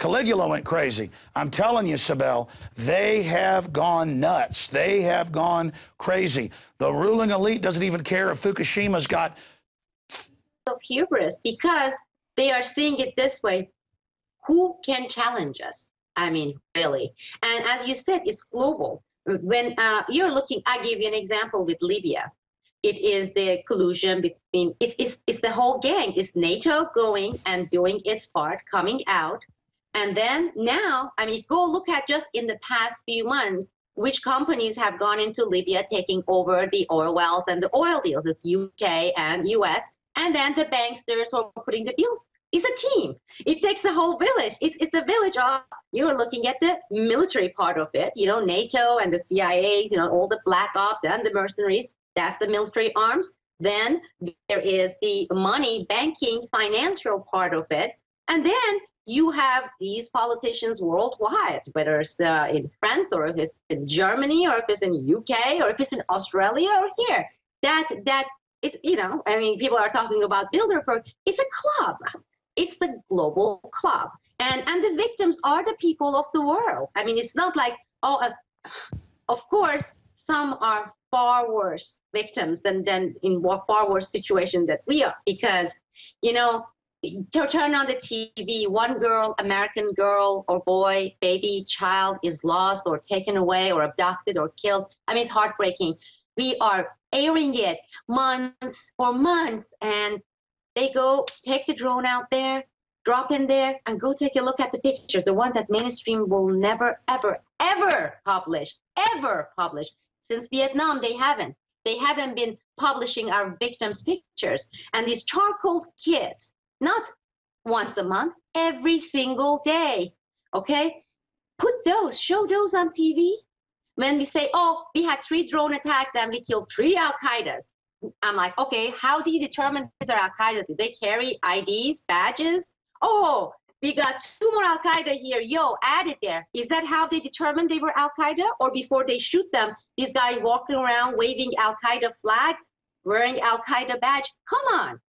Speaker 1: Caligula went crazy. I'm telling you, Sibel, they have gone nuts. They have gone crazy. The ruling elite doesn't even care if Fukushima's got
Speaker 2: hubris, because they are seeing it this way. Who can challenge us? I mean, really. And as you said, it's global. When you're looking, I give you an example with Libya. It is the collusion between, it's the whole gang. It's NATO going and doing its part, coming out. And then now, I mean, go look at just in the past few months, which companies have gone into Libya, taking over the oil wells and the oil deals. It's UK and US. And then the banksters are putting the bills. It's a team. It takes a whole village. It's a village of, you're looking at the military part of it, you know, NATO and the CIA, you know, all the black ops and the mercenaries. That's the military arms. Then there is the money, banking, financial part of it. And then you have these politicians worldwide, whether it's in France, or if it's in Germany, or if it's in UK, or if it's in Australia, or here. That it's, you know, I mean, people are talking about Bilderberg. It's a club. It's the global club. And the victims are the people of the world. I mean, it's not like, oh, of course, some are far worse victims than in far worse situation that we are. Because, you know, to turn on the TV, one girl, American girl or boy, baby, child is lost or taken away or abducted or killed. I mean, it's heartbreaking. We are airing it months for months, and they go take the drone out there, drop in there, and go take a look at the pictures, the one that mainstream will never, ever, ever publish, ever publish. Since Vietnam, they haven't been publishing our victims' pictures. And these charcoal kids, not once a month, every single day, okay? Show those on TV. When we say, oh, we had 3 drone attacks and we killed 3 Al-Qaedas, I'm like, okay, how do you determine these are Al-Qaeda? Did they carry IDs, badges? Oh, we got 2 more Al-Qaeda here. Yo, add it there. Is that how they determined they were Al-Qaeda? Or before they shoot them, this guy walking around waving Al-Qaeda flag, wearing Al-Qaeda badge? Come on.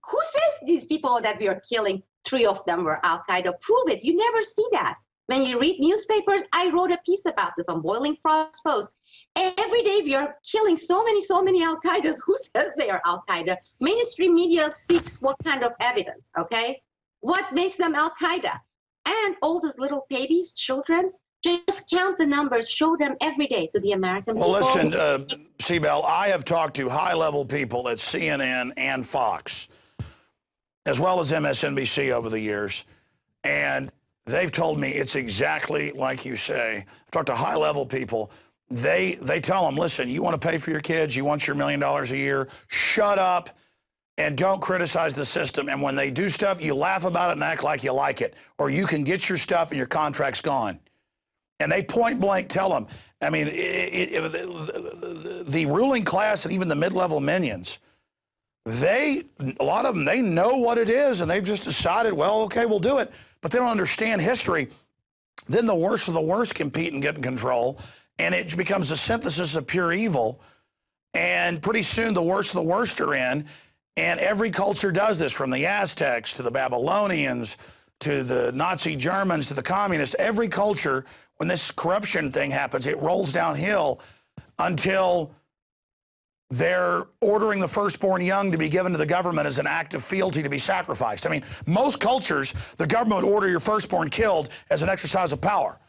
Speaker 2: Who says these people that we are killing, 3 of them were Al-Qaeda? Prove it. You never see that. When you read newspapers, I wrote a piece about this on Boiling Frogs Post. Every day we are killing so many Al-Qaedas. Who says they are Al-Qaeda? Mainstream media seeks what kind of evidence, okay? What makes them Al-Qaeda? And all those little babies, children, just count the numbers, show them every day to the American people.
Speaker 1: Well, listen, Sibel, I have talked to high-level people at CNN and Fox, as well as MSNBC over the years, and they've told me it's exactly like you say. I've talked to high-level people. They tell them, listen, you want to pay for your kids, you want your $1 million a year, shut up and don't criticize the system. And when they do stuff, you laugh about it and act like you like it, or you can get your stuff and your contract's gone. And they point blank tell them, I mean, the ruling class and even the mid-level minions, a lot of them, they know what it is, and they've just decided, well, okay, we'll do it. But they don't understand history. Then the worst of the worst compete and get in control, and it becomes a synthesis of pure evil. And pretty soon the worst of the worst are in, and every culture does this, from the Aztecs to the Babylonians to the Nazi Germans to the communists. Every culture, when this corruption thing happens, it rolls downhill until they're ordering the firstborn young to be given to the government as an act of fealty to be sacrificed. I mean, most cultures, the government would order your firstborn killed as an exercise of power.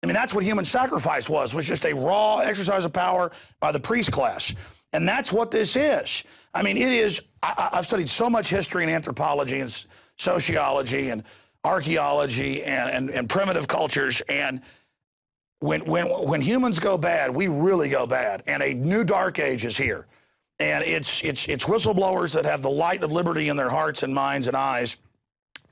Speaker 1: I mean, that's what human sacrifice was just a raw exercise of power by the priest class. And that's what this is. I mean, it is, I've studied so much history and anthropology and sociology and archaeology and primitive cultures, and when humans go bad, we really go bad, and a new dark age is here. And it's whistleblowers that have the light of liberty in their hearts and minds and eyes,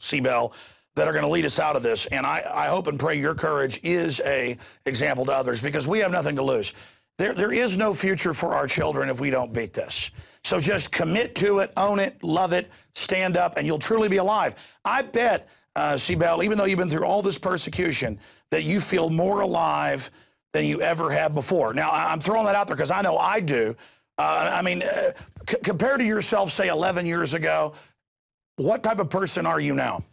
Speaker 1: Sibel, that are going to lead us out of this. And I hope and pray your courage is a example to others, because we have nothing to lose. There is no future for our children if we don't beat this. So just commit to it, own it, love it, stand up, and you'll truly be alive. I bet, Sibel, even though you've been through all this persecution, that you feel more alive than you ever have before. Now, I'm throwing that out there because I know I do. I mean, compared to yourself, say, 11 years ago, what type of person are you now?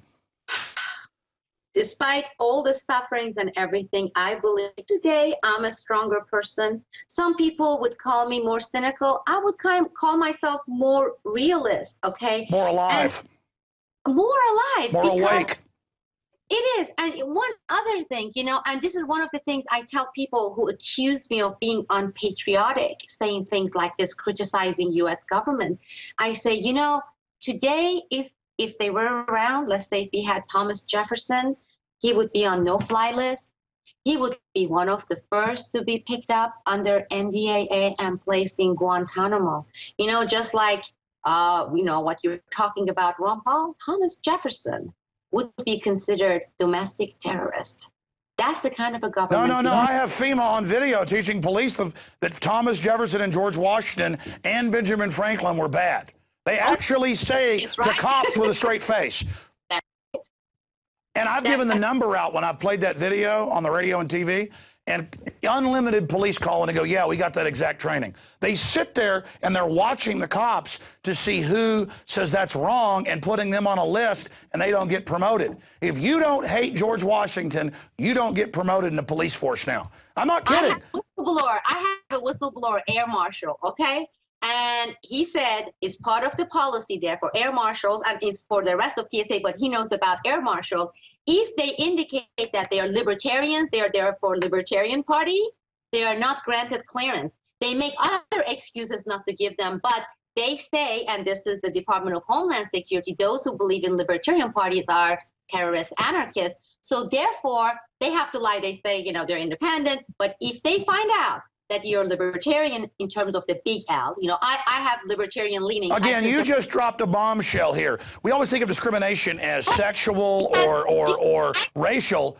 Speaker 2: Despite all the sufferings and everything, I believe today I'm a stronger person. Some people would call me more cynical. I would call myself more realist, okay?
Speaker 1: More alive.
Speaker 2: And more alive.
Speaker 1: More awake.
Speaker 2: It is. And one other thing, you know, and this is one of the things I tell people who accuse me of being unpatriotic, saying things like this, criticizing U.S. government. I say, you know, today, if they were around, let's say if we had Thomas Jefferson, he would be on no-fly list. He would be one of the first to be picked up under NDAA and placed in Guantanamo. You know, just like, you know, what you're talking about, Ron Paul, Thomas Jefferson would be considered domestic terrorist. That's the kind of a government.
Speaker 1: No. I have FEMA on video teaching police that Thomas Jefferson and George Washington and Benjamin Franklin were bad. They actually say to cops with a straight face. And I've given the number out when I've played that video on the radio and TV, and unlimited police call in and go, yeah, we got that exact training. They sit there and they're watching the cops to see who says that's wrong and putting them on a list, and they don't get promoted. If you don't hate George Washington, you don't get promoted in the police force now. I'm not kidding.
Speaker 2: I have a whistleblower air marshal, okay? And he said it's part of the policy there for air marshals, and it's for the rest of TSA, but he knows about air marshal. If they indicate that they are libertarians, they are there for Libertarian Party, they are not granted clearance. They make other excuses not to give them, but they say, and this is the Department of Homeland Security, those who believe in Libertarian parties are terrorist anarchists. So therefore, they have to lie. They say, you know, they're independent, but if they find out that you're libertarian in terms of the big L. You know, I have libertarian leaning.
Speaker 1: Again, you just dropped a bombshell here. We always think of discrimination as sexual or racial.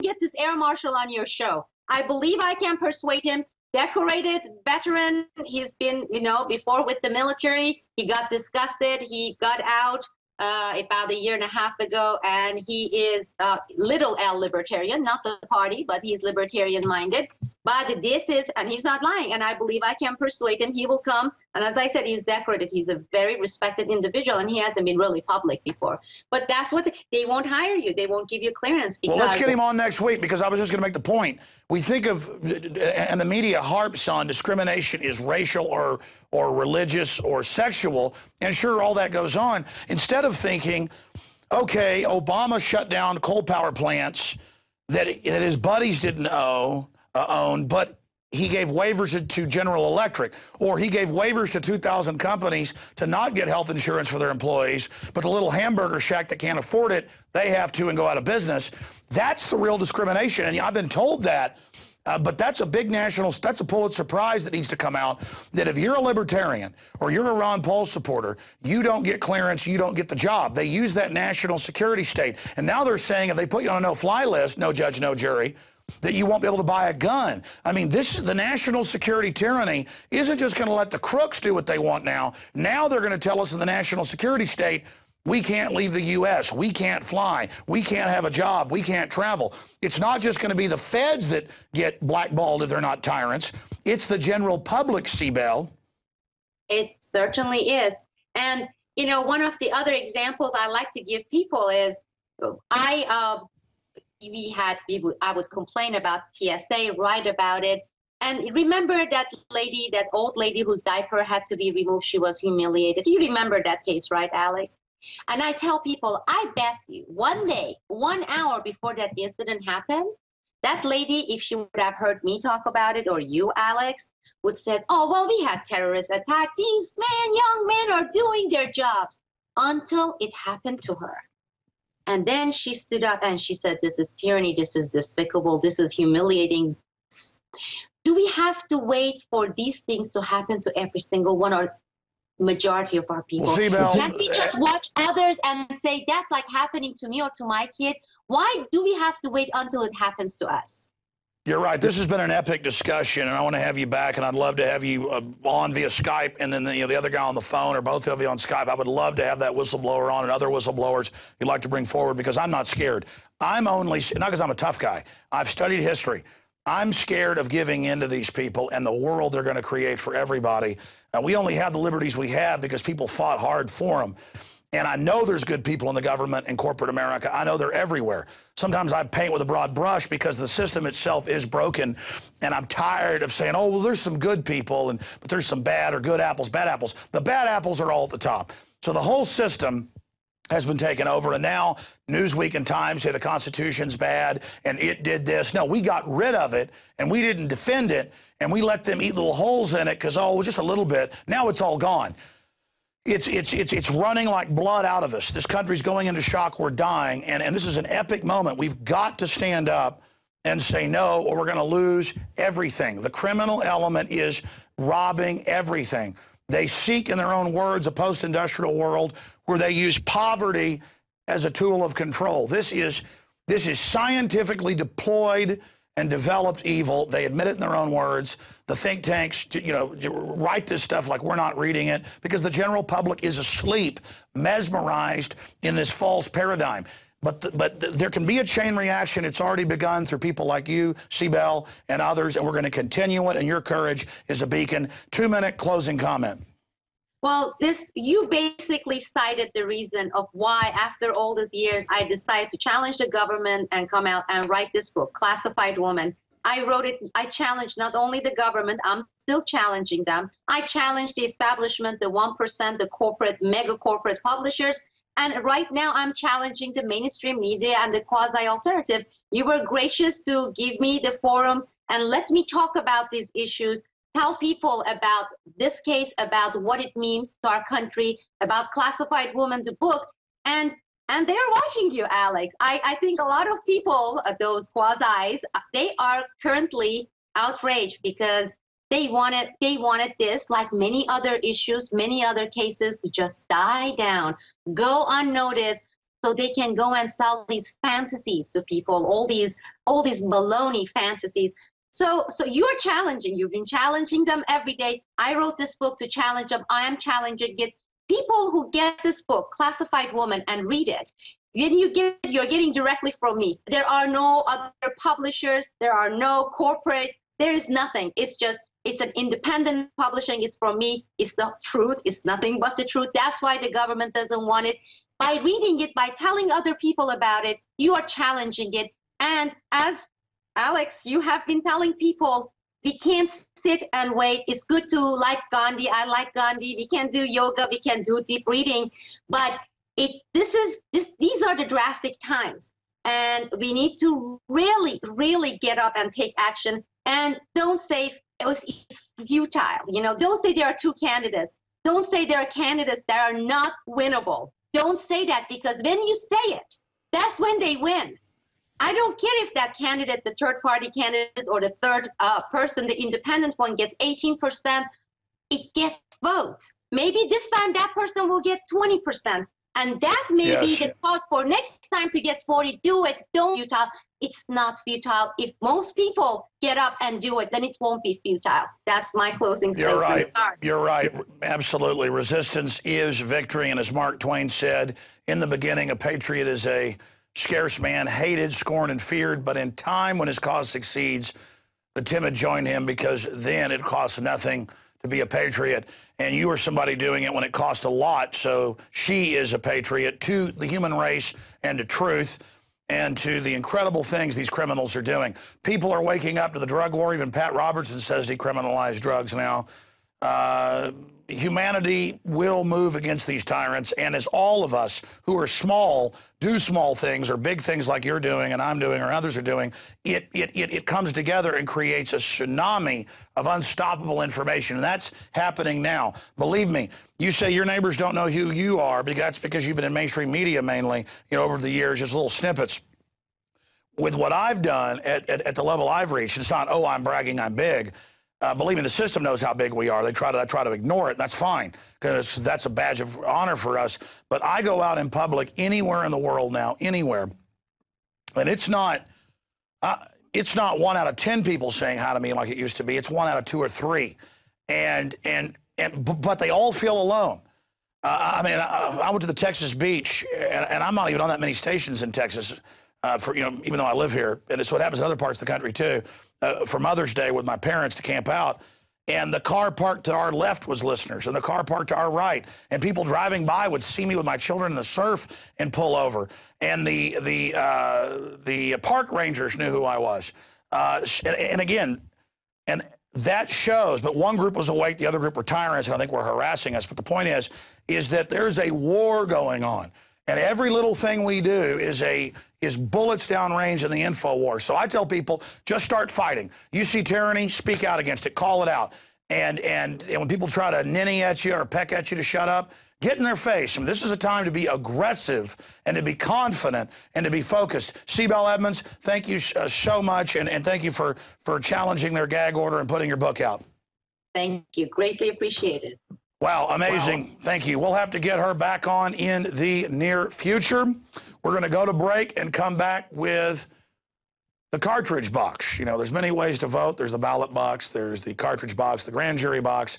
Speaker 2: Get this air marshal on your show. I believe I can persuade him. Decorated veteran. He's been, you know, before with the military. He got disgusted. He got out about 1.5 years ago, and he is little L libertarian, not the party, but he's libertarian minded. but this is, and he's not lying, and I believe I can persuade him. He will come, and as I said, he's decorated. He's a very respected individual, and he hasn't been really public before. But that's what they won't hire you. They won't give you clearance. Because
Speaker 1: well, let's get him on next week, because I was just going to make the point. We think of, and the media harps on, discrimination is racial or religious or sexual, and sure, all that goes on. Instead of thinking, okay, Obama shut down coal power plants that his buddies didn't own, but he gave waivers to General Electric, or he gave waivers to 2,000 companies to not get health insurance for their employees, but the little hamburger shack that can't afford it, they have to and go out of business. That's the real discrimination, and I've been told that, but that's a big that's a Pulitzer Prize that needs to come out, that if you're a libertarian or you're a Ron Paul supporter, you don't get clearance, you don't get the job. They use that national security state, and now they're saying if they put you on a no-fly list, no judge, no jury, that you won't be able to buy a gun. I mean, the national security tyranny isn't just going to let the crooks do what they want now. Now they're going to tell us in the national security state, we can't leave the U.S., we can't fly, we can't have a job, we can't travel. It's not just going to be the feds that get blackballed if they're not tyrants. It's the general public, Sibel.
Speaker 2: It certainly is. And, you know, one of the other examples I like to give people is I would complain about TSA, write about it. And remember that lady, that old lady whose diaper had to be removed, she was humiliated. You remember that case, right, Alex? And I tell people, I bet you one day, 1 hour before that incident happened, that lady, if she would have heard me talk about it, or you, Alex, would say, oh, well, we had terrorist attack. These young men are doing their jobs, until it happened to her. And then she stood up and she said, this is tyranny, this is despicable, this is humiliating. Do we have to wait for these things to happen to every single one, or majority of our people?
Speaker 1: Well, Sibel,
Speaker 2: can't we just watch others and say, that's like happening to me or to my kid? Why do we have to wait until it happens to us?
Speaker 1: You're right. This has been an epic discussion, and I want to have you back, and I'd love to have you on via Skype, and then the other guy on the phone, or both of you on Skype. I would love to have that whistleblower on, and other whistleblowers you'd like to bring forward, because I'm not scared. I'm only, not because I'm a tough guy. I've studied history. I'm scared of giving in to these people and the world they're going to create for everybody. We only have the liberties we have because people fought hard for them. And I know there's good people in the government and corporate America. I know they're everywhere. Sometimes I paint with a broad brush because the system itself is broken, and I'm tired of saying, oh, well, there's some good people, but there's some bad or good apples, bad apples. The bad apples are all at the top. So the whole system has been taken over, and now Newsweek and Time say the Constitution's bad and it did this. No, we got rid of it, and we didn't defend it, and we let them eat little holes in it because, oh, just a little bit. Now it's all gone. It's running like blood out of us. This country's going into shock. We're dying, and this is an epic moment. We've got to stand up and say no, or we're going to lose everything. The criminal element is robbing everything. They seek, in their own words, a post-industrial world where they use poverty as a tool of control. This is scientifically deployed and developed evil. They admit it in their own words. The think tanks, write this stuff like we're not reading it, because the general public is asleep, mesmerized in this false paradigm. But there can be a chain reaction. It's already begun through people like you, Sibel, and others, and we're going to continue it, and your courage is a beacon. 2-minute closing comment.
Speaker 2: Well, you basically cited the reason of why, after all these years, I decided to challenge the government and come out and write this book, Classified Woman. I wrote it, I challenged not only the government, I'm still challenging them. I challenged the establishment, the 1%, the corporate, mega corporate publishers. And right now I'm challenging the mainstream media and the quasi-alternative. You were gracious to give me the forum and let me talk about these issues. Tell people about this case, about what it means to our country, about Classified Woman, the book, and they're watching you, Alex. I think a lot of people, those quasis, they are currently outraged because they wanted this, like many other issues, many other cases, to just die down, go unnoticed, so they can go and sell these fantasies to people, all these baloney fantasies. So you're challenging. You've been challenging them every day. I wrote this book to challenge them. I am challenging it. People who get this book, Classified Woman, and read it, you're getting directly from me. There are no other publishers. There are no corporate There is nothing. It's an independent publishing. It's from me. It's the truth. It's nothing but the truth. That's why the government doesn't want it. By reading it, by telling other people about it, you are challenging it. And as Alex, you have been telling people, we can't sit and wait. It's good to like Gandhi. I like Gandhi. We can do yoga. We can do deep reading. But these are the drastic times. And we need to really, really get up and take action. And don't say it's futile. You know, don't say there are two candidates. Don't say there are candidates that are not winnable. Don't say that, because when you say it, that's when they win. I don't care if that candidate, the third party candidate or the third person, the independent one, gets 18%. It gets votes. Maybe this time that person will get 20%. And that may be the cause for next time to get 40. Do it. Don't futile. It's not futile. If most people get up and do it, then it won't be futile. That's my closing statement.
Speaker 1: You're right. You're right. Absolutely. Resistance is victory. And as Mark Twain said, in the beginning, a patriot is a scarce man, hated, scorned, and feared. But in time, when his cause succeeds, the timid join him, because then it costs nothing to be a patriot. And you are somebody doing it when it cost a lot. So she is a patriot to the human race and to truth and to the incredible things these criminals are doing. People are waking up to the drug war. Even Pat Robertson says decriminalize drugs now. Humanity will move against these tyrants. And as all of us who are small do small things or big things like you're doing and I'm doing or others are doing, it comes together and creates a tsunami of unstoppable information. And that's happening now. Believe me, you say your neighbors don't know who you are, but that's because you've been in mainstream media mainly, you know, over the years, just little snippets. With what I've done at the level I've reached, it's not, oh, I'm bragging, I'm big. Believe me, the system knows how big we are. They try to ignore it, and that's fine, because that's a badge of honor for us. But I go out in public anywhere in the world now, anywhere, and it's not 1 out of 10 people saying hi to me like it used to be. It's 1 out of 2 or 3, but they all feel alone. I mean, I went to the Texas beach, and I'm not even on that many stations in Texas. Even though I live here, and it's what happens in other parts of the country too. For Mother's Day with my parents to camp out, and the car parked to our left was listeners, and the car parked to our right, and people driving by would see me with my children in the surf and pull over, and the park rangers knew who I was, and again, and that shows. But one group was awake, the other group were tyrants, and I think were harassing us. But the point is that there's a war going on. And every little thing we do is bullets downrange in the info war. So I tell people, just start fighting. You see tyranny, speak out against it, call it out. And when people try to ninny at you or peck at you to shut up, get in their face. I mean, this is a time to be aggressive and to be confident and to be focused. Sibel Edmonds, thank you so much, and thank you for challenging their gag order and putting your book out.
Speaker 2: Thank you. Greatly appreciated.
Speaker 1: Wow, amazing. Wow. Thank you. We'll have to get her back on in the near future. We're going to go to break and come back with the cartridge box. You know, there's many ways to vote. There's the ballot box, there's the cartridge box, the grand jury box,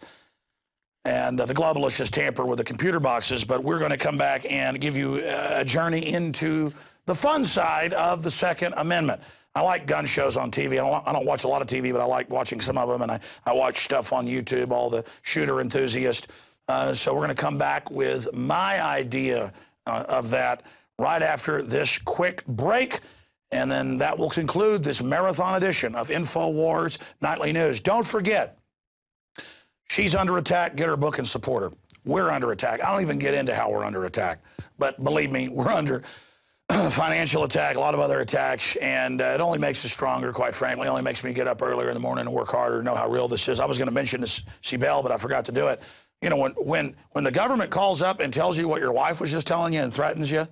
Speaker 1: and the globalists just tamper with the computer boxes. But we're going to come back and give you a journey into the fun side of the Second Amendment. I like gun shows on TV. I don't watch a lot of TV, but I like watching some of them, and I watch stuff on YouTube, all the shooter enthusiasts. So we're going to come back with my idea of that right after this quick break, and then that will conclude this marathon edition of InfoWars Nightly News. Don't forget, she's under attack. Get her book and support her. We're under attack. I don't even get into how we're under attack, but believe me, we're under financial attack, a lot of other attacks, and it only makes us stronger, quite frankly. It only makes me get up earlier in the morning and work harder, know how real this is. I was going to mention this, Sibel, but I forgot to do it. You know, when the government calls up and tells you what your wife was just telling you and threatens you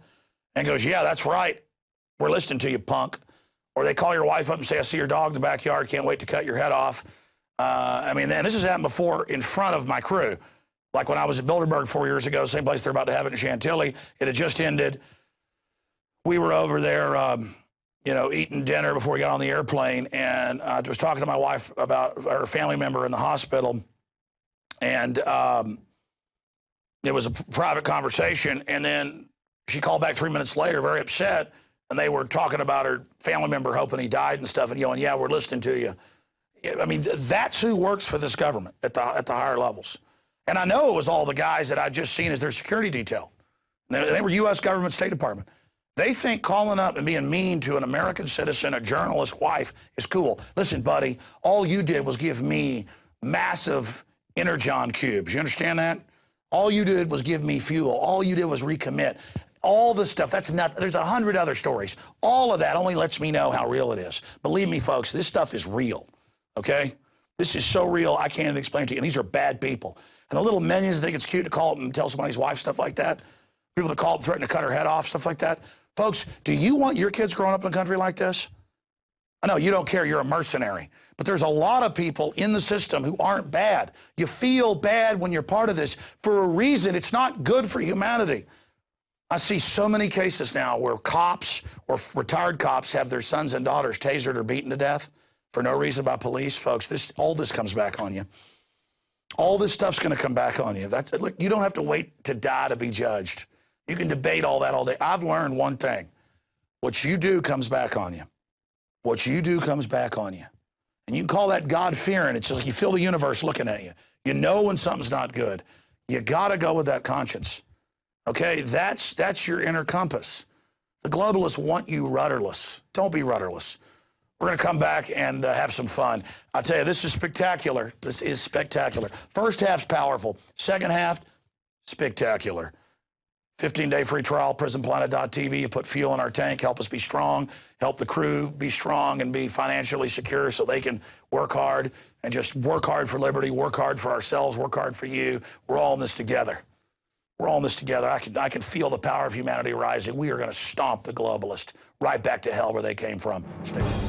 Speaker 1: and goes, yeah, that's right, we're listening to you, punk. Or they call your wife up and say, I see your dog in the backyard, can't wait to cut your head off. I mean, and this has happened before in front of my crew. Like when I was at Bilderberg 4 years ago, same place they're about to have it in Chantilly. It had just ended. We were over there, you know, eating dinner before we got on the airplane, and I was talking to my wife about her family member in the hospital, and it was a private conversation, and then she called back 3 minutes later, very upset, and they were talking about her family member hoping he died and stuff, and going, yeah, we're listening to you. I mean, that's who works for this government at the higher levels. And I know it was all the guys that I just seen as their security detail. They were U.S. government, State Department. They think calling up and being mean to an American citizen, a journalist's wife, is cool. Listen, buddy, all you did was give me massive energon cubes. You understand that? All you did was give me fuel. All you did was recommit. All this stuff, that's not, there's 100 other stories. All of that only lets me know how real it is. Believe me, folks, this stuff is real, okay? This is so real, I can't even explain it to you. And these are bad people. And the little minions think it's cute to call up and tell somebody's wife stuff like that. People that call up and threaten to cut her head off, stuff like that. Folks, do you want your kids growing up in a country like this? I know you don't care, you're a mercenary. But there's a lot of people in the system who aren't bad. You feel bad when you're part of this for a reason. It's not good for humanity. I see so many cases now where cops or retired cops have their sons and daughters tasered or beaten to death for no reason by police. Folks, all this comes back on you. All this stuff's going to come back on you. Look, you don't have to wait to die to be judged. You can debate all that all day. I've learned one thing. What you do comes back on you. What you do comes back on you. And you can call that God-fearing. It's like you feel the universe looking at you. You know when something's not good. You got to go with that conscience. Okay, that's your inner compass. The globalists want you rudderless. Don't be rudderless. We're going to come back and have some fun. I'll tell you, this is spectacular. This is spectacular. First half's powerful. Second half, spectacular. 15-day free trial, prisonplanet.tv. You put fuel in our tank, help us be strong, help the crew be strong and be financially secure so they can work hard and just work hard for liberty, work hard for ourselves, work hard for you. We're all in this together. We're all in this together. I can feel the power of humanity rising. We are going to stomp the globalist right back to hell where they came from. Stay tuned.